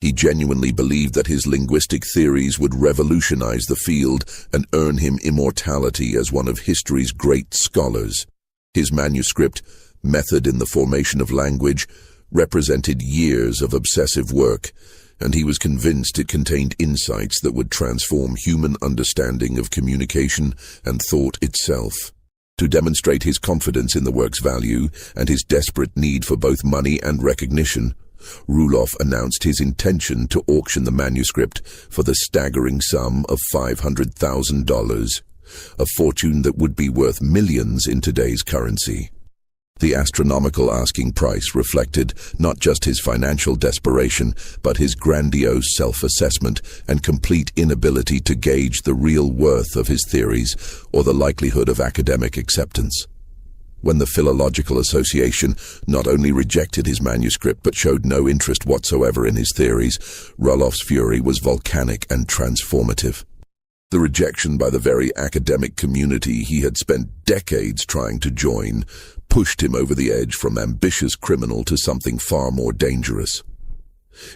He genuinely believed that his linguistic theories would revolutionize the field and earn him immortality as one of history's great scholars. His manuscript, Method in the Formation of Language, represented years of obsessive work, and he was convinced it contained insights that would transform human understanding of communication and thought itself. To demonstrate his confidence in the work's value and his desperate need for both money and recognition, Rulloff announced his intention to auction the manuscript for the staggering sum of $500,000, a fortune that would be worth millions in today's currency. The astronomical asking price reflected not just his financial desperation, but his grandiose self-assessment and complete inability to gauge the real worth of his theories or the likelihood of academic acceptance. When the Philological Association not only rejected his manuscript but showed no interest whatsoever in his theories, Rulloff's fury was volcanic and transformative. The rejection by the very academic community he had spent decades trying to join pushed him over the edge from ambitious criminal to something far more dangerous.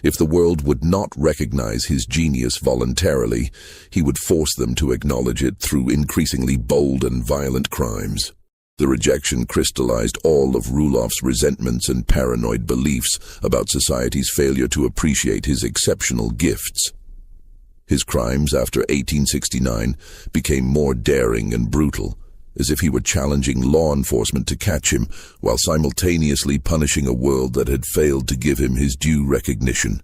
If the world would not recognize his genius voluntarily, he would force them to acknowledge it through increasingly bold and violent crimes. The rejection crystallized all of Rulloff's resentments and paranoid beliefs about society's failure to appreciate his exceptional gifts. His crimes after 1869 became more daring and brutal, as if he were challenging law enforcement to catch him, while simultaneously punishing a world that had failed to give him his due recognition.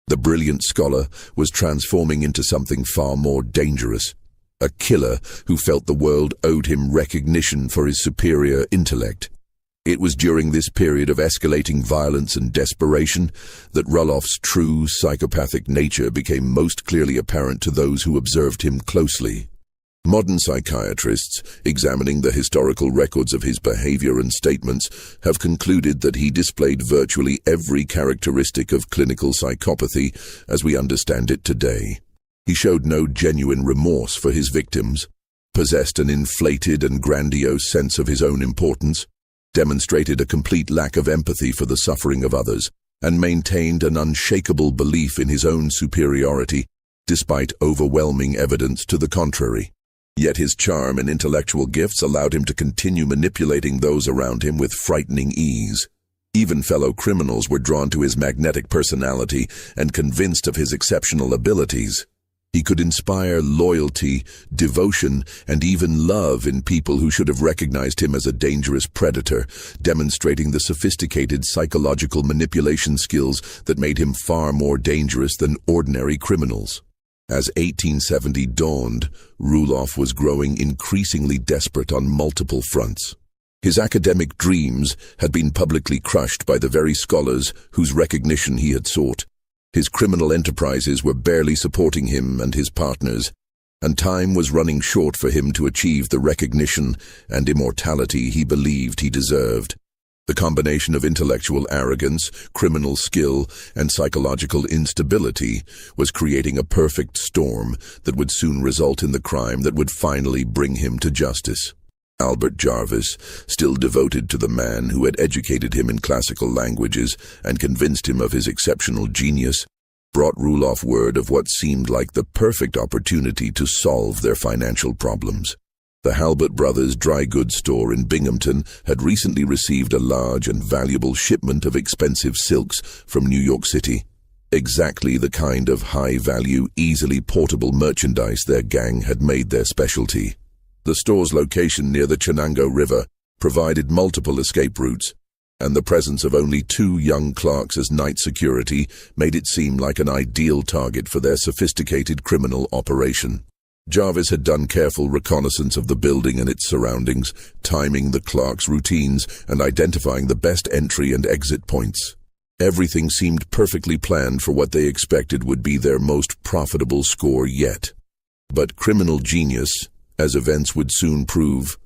The brilliant scholar was transforming into something far more dangerous. A killer who felt the world owed him recognition for his superior intellect. It was during this period of escalating violence and desperation that Rulloff's true psychopathic nature became most clearly apparent to those who observed him closely. Modern psychiatrists, examining the historical records of his behavior and statements, have concluded that he displayed virtually every characteristic of clinical psychopathy as we understand it today. He showed no genuine remorse for his victims, possessed an inflated and grandiose sense of his own importance, demonstrated a complete lack of empathy for the suffering of others, and maintained an unshakable belief in his own superiority, despite overwhelming evidence to the contrary. Yet his charm and intellectual gifts allowed him to continue manipulating those around him with frightening ease. Even fellow criminals were drawn to his magnetic personality and convinced of his exceptional abilities. He could inspire loyalty, devotion, and even love in people who should have recognized him as a dangerous predator, demonstrating the sophisticated psychological manipulation skills that made him far more dangerous than ordinary criminals. As 1870 dawned, Rulloff was growing increasingly desperate on multiple fronts. His academic dreams had been publicly crushed by the very scholars whose recognition he had sought. His criminal enterprises were barely supporting him and his partners, and time was running short for him to achieve the recognition and immortality he believed he deserved. The combination of intellectual arrogance, criminal skill, and psychological instability was creating a perfect storm that would soon result in the crime that would finally bring him to justice. Albert Jarvis, still devoted to the man who had educated him in classical languages and convinced him of his exceptional genius, brought Rulloff word of what seemed like the perfect opportunity to solve their financial problems. The Halbert brothers' dry goods store in Binghamton had recently received a large and valuable shipment of expensive silks from New York City, exactly the kind of high-value, easily portable merchandise their gang had made their specialty. The store's location near the Chenango River provided multiple escape routes, and the presence of only 2 young clerks as night security made it seem like an ideal target for their sophisticated criminal operation. Jarvis had done careful reconnaissance of the building and its surroundings, timing the clerks' routines and identifying the best entry and exit points. Everything seemed perfectly planned for what they expected would be their most profitable score yet. But criminal genius, as events would soon prove,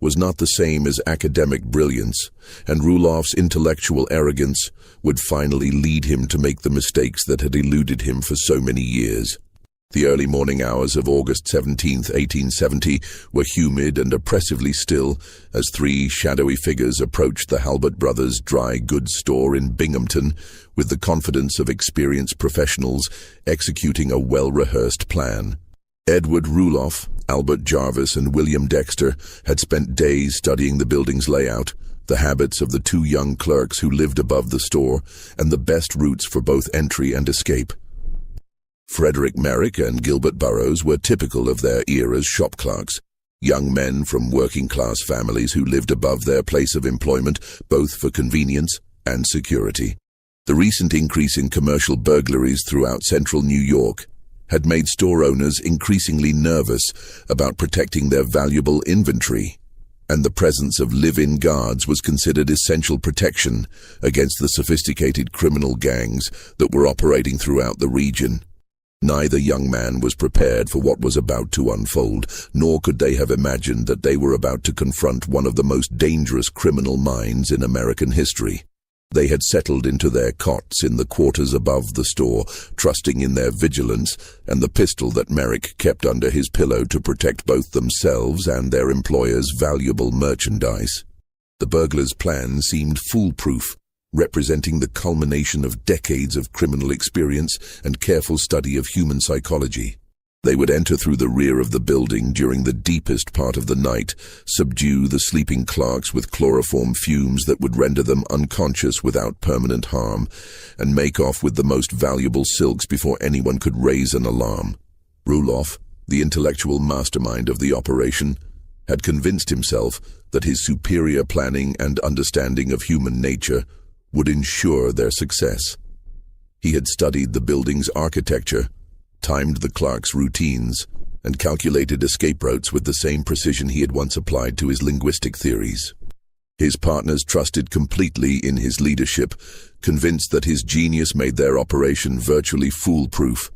was not the same as academic brilliance, and Rulloff's intellectual arrogance would finally lead him to make the mistakes that had eluded him for so many years. The early morning hours of August 17, 1870, were humid and oppressively still as 3 shadowy figures approached the Halbert brothers' dry goods store in Binghamton with the confidence of experienced professionals executing a well-rehearsed plan. Edward Rulloff, Albert Jarvis, and William Dexter had spent days studying the building's layout, the habits of the 2 young clerks who lived above the store, and the best routes for both entry and escape. Frederick Merrick and Gilbert Burroughs were typical of their era's shop clerks, young men from working-class families who lived above their place of employment both for convenience and security. The recent increase in commercial burglaries throughout central New York had made store owners increasingly nervous about protecting their valuable inventory, and the presence of live-in guards was considered essential protection against the sophisticated criminal gangs that were operating throughout the region. Neither young man was prepared for what was about to unfold, nor could they have imagined that they were about to confront one of the most dangerous criminal minds in American history. They had settled into their cots in the quarters above the store, trusting in their vigilance and the pistol that Merrick kept under his pillow to protect both themselves and their employer's valuable merchandise. The burglars' plan seemed foolproof, representing the culmination of decades of criminal experience and careful study of human psychology. They would enter through the rear of the building during the deepest part of the night, subdue the sleeping clerks with chloroform fumes that would render them unconscious without permanent harm, and make off with the most valuable silks before anyone could raise an alarm. Rulloff, the intellectual mastermind of the operation, had convinced himself that his superior planning and understanding of human nature would ensure their success. He had studied the building's architecture, timed the clerks' routines, and calculated escape routes with the same precision he had once applied to his linguistic theories. His partners trusted completely in his leadership, convinced that his genius made their operation virtually foolproof.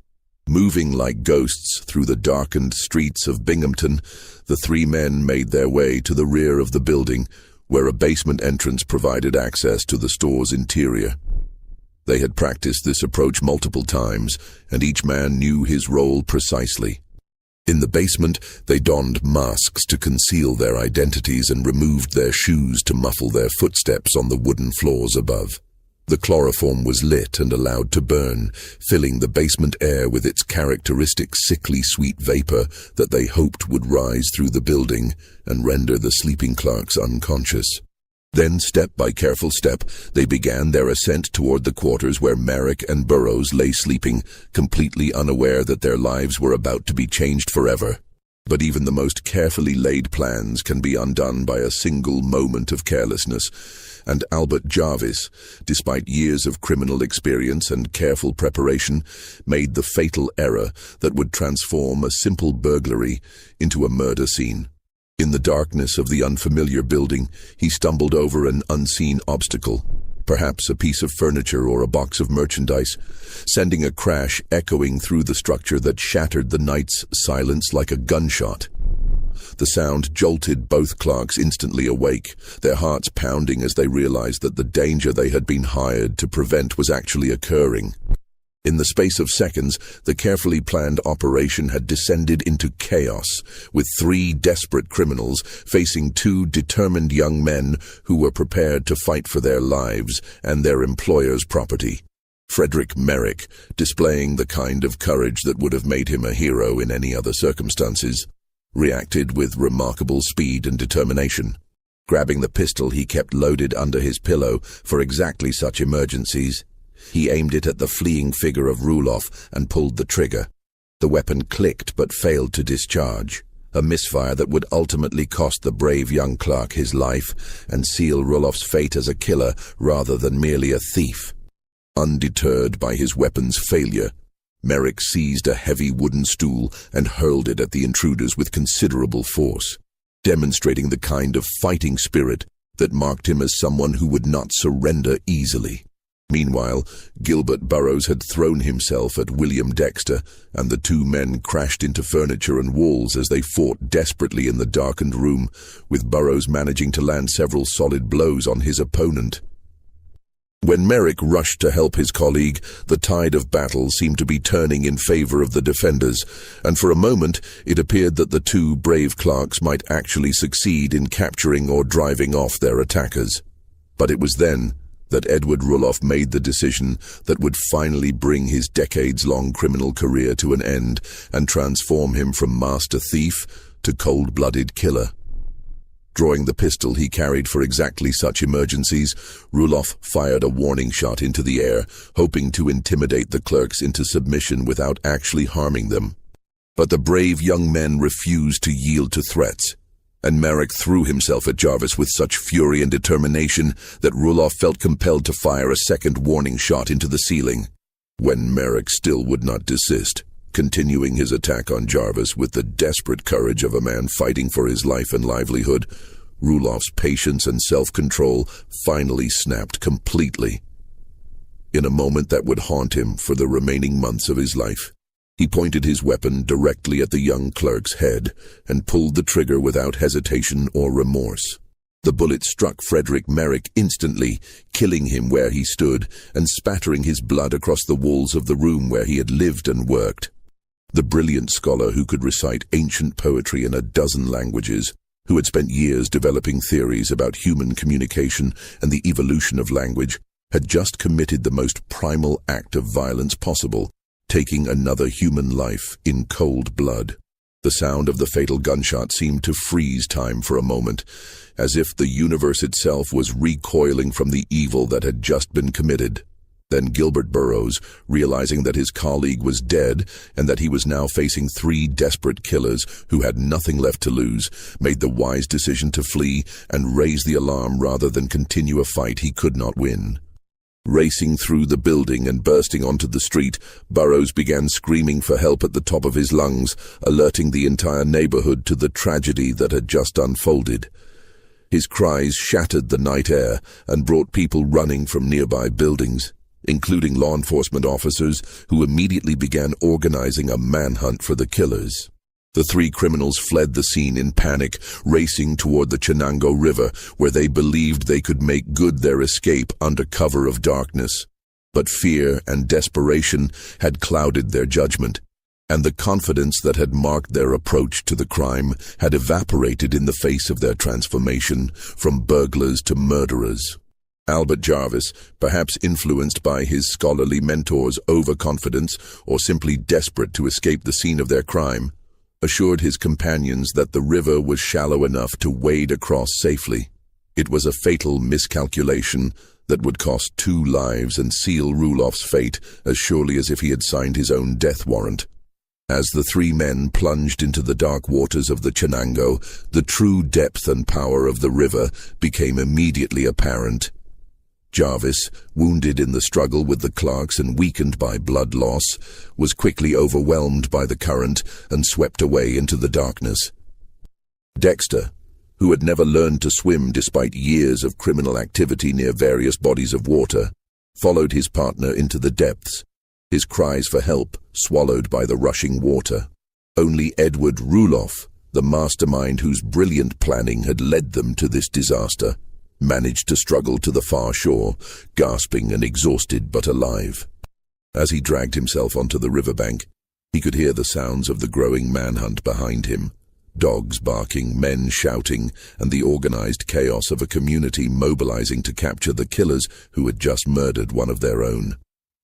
Moving like ghosts through the darkened streets of Binghamton, the 3 men made their way to the rear of the building, where a basement entrance provided access to the store's interior. They had practiced this approach multiple times, and each man knew his role precisely. In the basement, they donned masks to conceal their identities and removed their shoes to muffle their footsteps on the wooden floors above. The chloroform was lit and allowed to burn, filling the basement air with its characteristic sickly sweet vapor that they hoped would rise through the building and render the sleeping clerks unconscious. Then, step by careful step, they began their ascent toward the quarters where Merrick and Burroughs lay sleeping, completely unaware that their lives were about to be changed forever. But even the most carefully laid plans can be undone by a single moment of carelessness, and Albert Jarvis, despite years of criminal experience and careful preparation, made the fatal error that would transform a simple burglary into a murder scene. In the darkness of the unfamiliar building, he stumbled over an unseen obstacle, perhaps a piece of furniture or a box of merchandise, sending a crash echoing through the structure that shattered the night's silence like a gunshot. The sound jolted both clerks instantly awake, their hearts pounding as they realized that the danger they had been hired to prevent was actually occurring. In the space of seconds, the carefully planned operation had descended into chaos, with 3 desperate criminals facing 2 determined young men who were prepared to fight for their lives and their employer's property. Frederick Merrick, displaying the kind of courage that would have made him a hero in any other circumstances, reacted with remarkable speed and determination. Grabbing the pistol he kept loaded under his pillow for exactly such emergencies, he aimed it at the fleeing figure of Rulloff and pulled the trigger. The weapon clicked but failed to discharge, a misfire that would ultimately cost the brave young clerk his life and seal Rulloff's fate as a killer rather than merely a thief. Undeterred by his weapon's failure, Merrick seized a heavy wooden stool and hurled it at the intruders with considerable force, demonstrating the kind of fighting spirit that marked him as someone who would not surrender easily. Meanwhile, Gilbert Burroughs had thrown himself at William Dexter, and the 2 men crashed into furniture and walls as they fought desperately in the darkened room, with Burroughs managing to land several solid blows on his opponent. When Merrick rushed to help his colleague, the tide of battle seemed to be turning in favor of the defenders, and for a moment it appeared that the 2 brave clerks might actually succeed in capturing or driving off their attackers. But it was then that Edward Rulloff made the decision that would finally bring his decades-long criminal career to an end and transform him from master thief to cold-blooded killer. Drawing the pistol he carried for exactly such emergencies, Rulloff fired a warning shot into the air, hoping to intimidate the clerks into submission without actually harming them. But the brave young men refused to yield to threats, and Merrick threw himself at Jarvis with such fury and determination that Rulloff felt compelled to fire a second warning shot into the ceiling. When Merrick still would not desist, continuing his attack on Jarvis with the desperate courage of a man fighting for his life and livelihood, Rulloff's patience and self-control finally snapped completely. In a moment that would haunt him for the remaining months of his life, he pointed his weapon directly at the young clerk's head and pulled the trigger without hesitation or remorse. The bullet struck Frederick Merrick instantly, killing him where he stood and spattering his blood across the walls of the room where he had lived and worked. The brilliant scholar who could recite ancient poetry in a dozen languages, who had spent years developing theories about human communication and the evolution of language, had just committed the most primal act of violence possible, taking another human life in cold blood. The sound of the fatal gunshot seemed to freeze time for a moment, as if the universe itself was recoiling from the evil that had just been committed. Then Gilbert Burroughs, realizing that his colleague was dead and that he was now facing 3 desperate killers who had nothing left to lose, made the wise decision to flee and raise the alarm rather than continue a fight he could not win. Racing through the building and bursting onto the street, Burroughs began screaming for help at the top of his lungs, alerting the entire neighborhood to the tragedy that had just unfolded. His cries shattered the night air and brought people running from nearby buildings, including law enforcement officers who immediately began organizing a manhunt for the killers. The 3 criminals fled the scene in panic, racing toward the Chenango River, where they believed they could make good their escape under cover of darkness. But fear and desperation had clouded their judgment, and the confidence that had marked their approach to the crime had evaporated in the face of their transformation from burglars to murderers. Albert Jarvis, perhaps influenced by his scholarly mentor's overconfidence or simply desperate to escape the scene of their crime, assured his companions that the river was shallow enough to wade across safely. It was a fatal miscalculation that would cost 2 lives and seal Rulloff's fate as surely as if he had signed his own death warrant. As the 3 men plunged into the dark waters of the Chenango, the true depth and power of the river became immediately apparent. Jarvis, wounded in the struggle with the Clarks and weakened by blood loss, was quickly overwhelmed by the current and swept away into the darkness. Dexter, who had never learned to swim despite years of criminal activity near various bodies of water, followed his partner into the depths, his cries for help swallowed by the rushing water. Only Edward Rulloff, the mastermind whose brilliant planning had led them to this disaster, managed to struggle to the far shore, gasping and exhausted but alive. As he dragged himself onto the riverbank, he could hear the sounds of the growing manhunt behind him. Dogs barking, men shouting, and the organized chaos of a community mobilizing to capture the killers who had just murdered one of their own.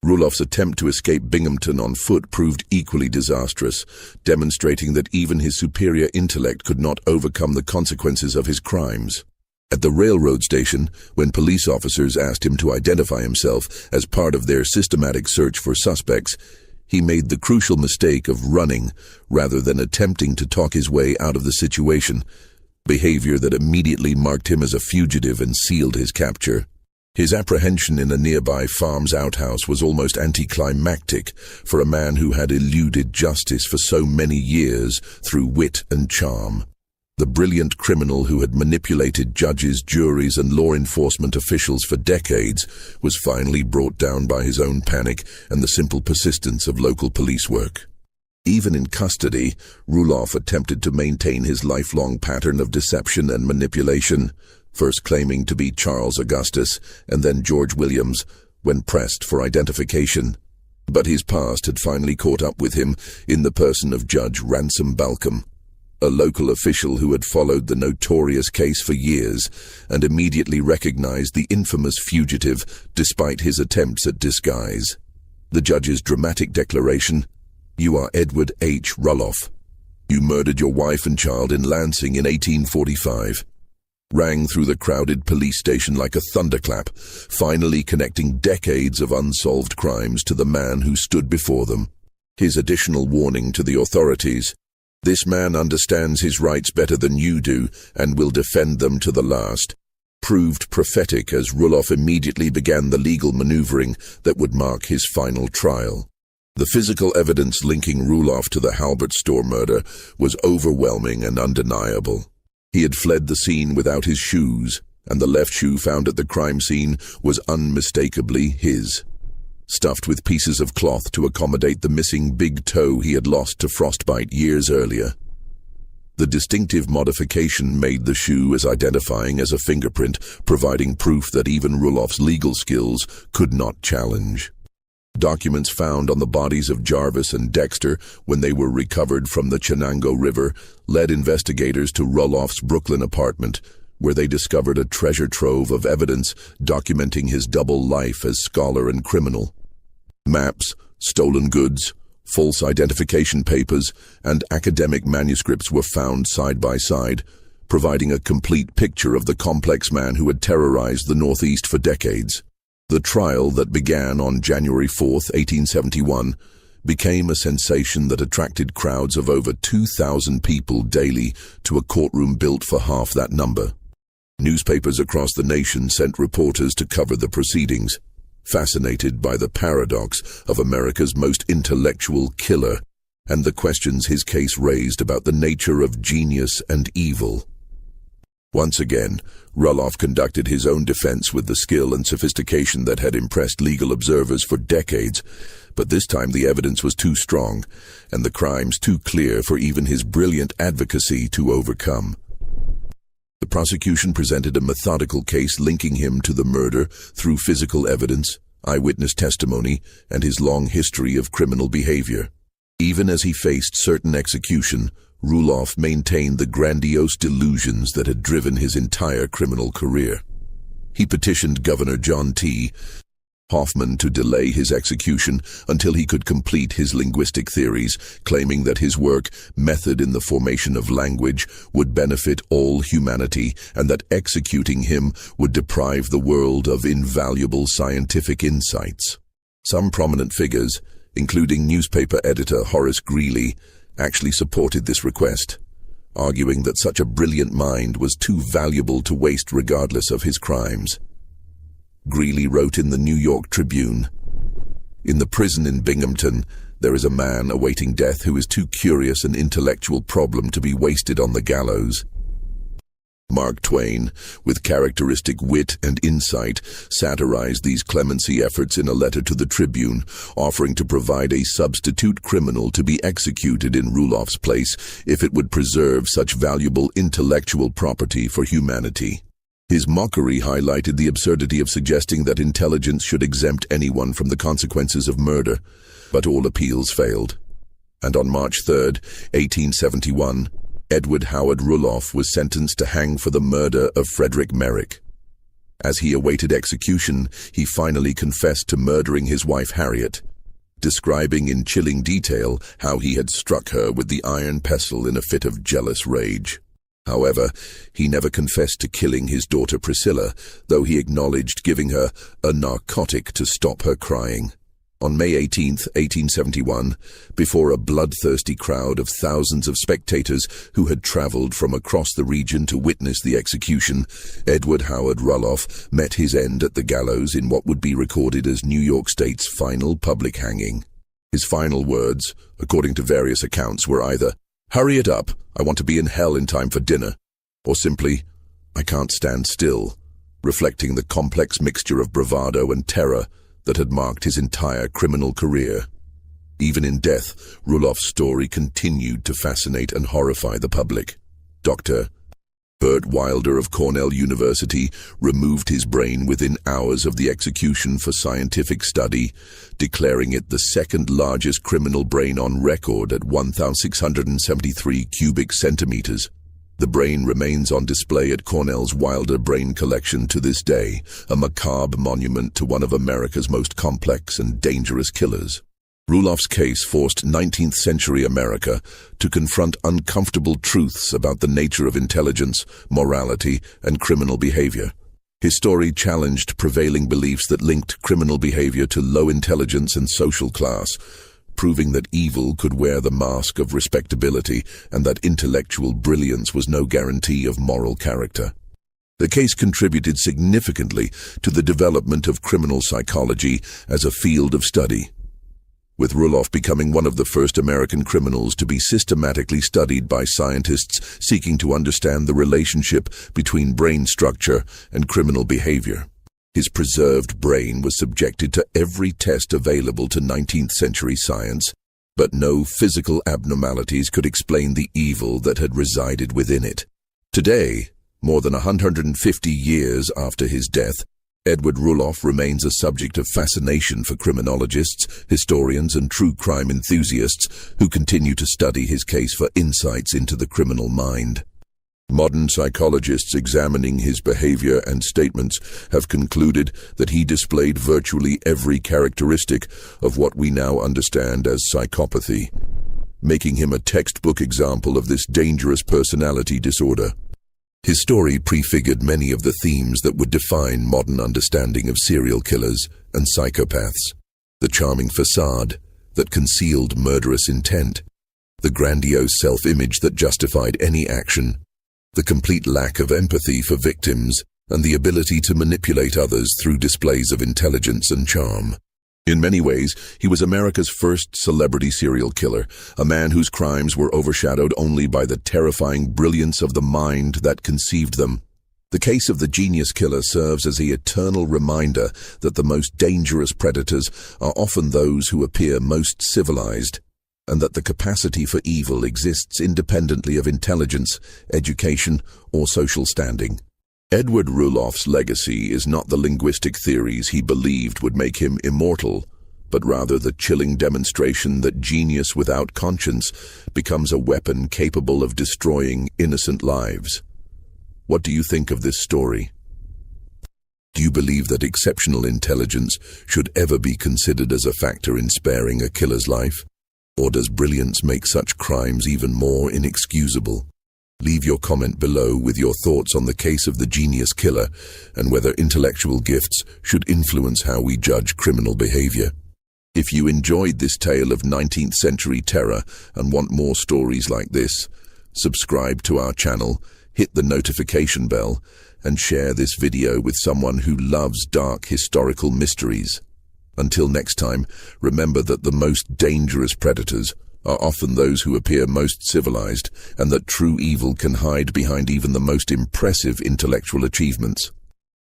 Rulloff's attempt to escape Binghamton on foot proved equally disastrous, demonstrating that even his superior intellect could not overcome the consequences of his crimes. At the railroad station, when police officers asked him to identify himself as part of their systematic search for suspects, he made the crucial mistake of running rather than attempting to talk his way out of the situation, behavior that immediately marked him as a fugitive and sealed his capture. His apprehension in a nearby farm's outhouse was almost anticlimactic for a man who had eluded justice for so many years through wit and charm. The brilliant criminal who had manipulated judges, juries, and law enforcement officials for decades was finally brought down by his own panic and the simple persistence of local police work. Even in custody, Rulloff attempted to maintain his lifelong pattern of deception and manipulation, first claiming to be Charles Augustus and then George Williams when pressed for identification. But his past had finally caught up with him in the person of Judge Ransom Balcom, a local official who had followed the notorious case for years and immediately recognized the infamous fugitive despite his attempts at disguise. The judge's dramatic declaration, "You are Edward H. Rulloff. You murdered your wife and child in Lansing in 1845. Rang through the crowded police station like a thunderclap, finally connecting decades of unsolved crimes to the man who stood before them. His additional warning to the authorities: "This man understands his rights better than you do and will defend them to the last," proved prophetic as Rulloff immediately began the legal maneuvering that would mark his final trial. The physical evidence linking Rulloff to the Halbert store murder was overwhelming and undeniable. He had fled the scene without his shoes, and the left shoe found at the crime scene was unmistakably his, stuffed with pieces of cloth to accommodate the missing big toe he had lost to frostbite years earlier. The distinctive modification made the shoe as identifying as a fingerprint, providing proof that even Rulloff's legal skills could not challenge. Documents found on the bodies of Jarvis and Dexter when they were recovered from the Chenango River led investigators to Rulloff's Brooklyn apartment, where they discovered a treasure trove of evidence documenting his double life as scholar and criminal. Maps, stolen goods, false identification papers, and academic manuscripts were found side by side, providing a complete picture of the complex man who had terrorized the Northeast for decades. The trial that began on January 4, 1871, became a sensation that attracted crowds of over 2,000 people daily to a courtroom built for half that number. Newspapers across the nation sent reporters to cover the proceedings, fascinated by the paradox of America's most intellectual killer and the questions his case raised about the nature of genius and evil. Once again, Rulloff conducted his own defense with the skill and sophistication that had impressed legal observers for decades, but this time the evidence was too strong and the crimes too clear for even his brilliant advocacy to overcome. The prosecution presented a methodical case linking him to the murder through physical evidence, eyewitness testimony, and his long history of criminal behavior. Even as he faced certain execution, Rulloff maintained the grandiose delusions that had driven his entire criminal career. He petitioned Governor John T. Hoffman to delay his execution until he could complete his linguistic theories, claiming that his work, Method in the Formation of Language, would benefit all humanity and that executing him would deprive the world of invaluable scientific insights. Some prominent figures, including newspaper editor Horace Greeley, actually supported this request, arguing that such a brilliant mind was too valuable to waste regardless of his crimes. Greeley wrote in the New York Tribune, "In the prison in Binghamton, there is a man awaiting death who is too curious an intellectual problem to be wasted on the gallows." Mark Twain, with characteristic wit and insight, satirized these clemency efforts in a letter to the Tribune, offering to provide a substitute criminal to be executed in Rulloff's place if it would preserve such valuable intellectual property for humanity. His mockery highlighted the absurdity of suggesting that intelligence should exempt anyone from the consequences of murder, but all appeals failed. And on March 3, 1871, Edward Howard Rulloff was sentenced to hang for the murder of Frederick Merrick. As he awaited execution, he finally confessed to murdering his wife Harriet, describing in chilling detail how he had struck her with the iron pestle in a fit of jealous rage. However, he never confessed to killing his daughter Priscilla, though he acknowledged giving her a narcotic to stop her crying. On May 18, 1871, before a bloodthirsty crowd of thousands of spectators who had traveled from across the region to witness the execution, Edward Howard Rulloff met his end at the gallows in what would be recorded as New York State's final public hanging. His final words, according to various accounts, were either, "Hurry it up, I want to be in hell in time for dinner," or simply, "I can't stand still," reflecting the complex mixture of bravado and terror that had marked his entire criminal career. Even in death, Rulloff's story continued to fascinate and horrify the public. Dr. Burt Wilder of Cornell University removed his brain within hours of the execution for scientific study, declaring it the second largest criminal brain on record at 1,673 cubic centimeters. The brain remains on display at Cornell's Wilder Brain Collection to this day, a macabre monument to one of America's most complex and dangerous killers. Rulloff's case forced 19th-century America to confront uncomfortable truths about the nature of intelligence, morality, and criminal behavior. His story challenged prevailing beliefs that linked criminal behavior to low intelligence and social class, proving that evil could wear the mask of respectability and that intellectual brilliance was no guarantee of moral character. The case contributed significantly to the development of criminal psychology as a field of study, with Rulloff becoming one of the first American criminals to be systematically studied by scientists seeking to understand the relationship between brain structure and criminal behavior. His preserved brain was subjected to every test available to 19th-century science, but no physical abnormalities could explain the evil that had resided within it. Today, more than 150 years after his death, Edward Rulloff remains a subject of fascination for criminologists, historians, and true crime enthusiasts who continue to study his case for insights into the criminal mind. Modern psychologists examining his behavior and statements have concluded that he displayed virtually every characteristic of what we now understand as psychopathy, making him a textbook example of this dangerous personality disorder. His story prefigured many of the themes that would define modern understanding of serial killers and psychopaths: the charming facade that concealed murderous intent, the grandiose self-image that justified any action, the complete lack of empathy for victims, and the ability to manipulate others through displays of intelligence and charm. In many ways, he was America's first celebrity serial killer, a man whose crimes were overshadowed only by the terrifying brilliance of the mind that conceived them. The case of the genius killer serves as an eternal reminder that the most dangerous predators are often those who appear most civilized, and that the capacity for evil exists independently of intelligence, education, or social standing. Edward Rulloff's legacy is not the linguistic theories he believed would make him immortal, but rather the chilling demonstration that genius without conscience becomes a weapon capable of destroying innocent lives. What do you think of this story? Do you believe that exceptional intelligence should ever be considered as a factor in sparing a killer's life? Or does brilliance make such crimes even more inexcusable? Leave your comment below with your thoughts on the case of the genius killer and whether intellectual gifts should influence how we judge criminal behavior. If you enjoyed this tale of 19th century terror and want more stories like this, subscribe to our channel, hit the notification bell, and share this video with someone who loves dark historical mysteries. Until next time, remember that the most dangerous predators are often those who appear most civilized, and that true evil can hide behind even the most impressive intellectual achievements.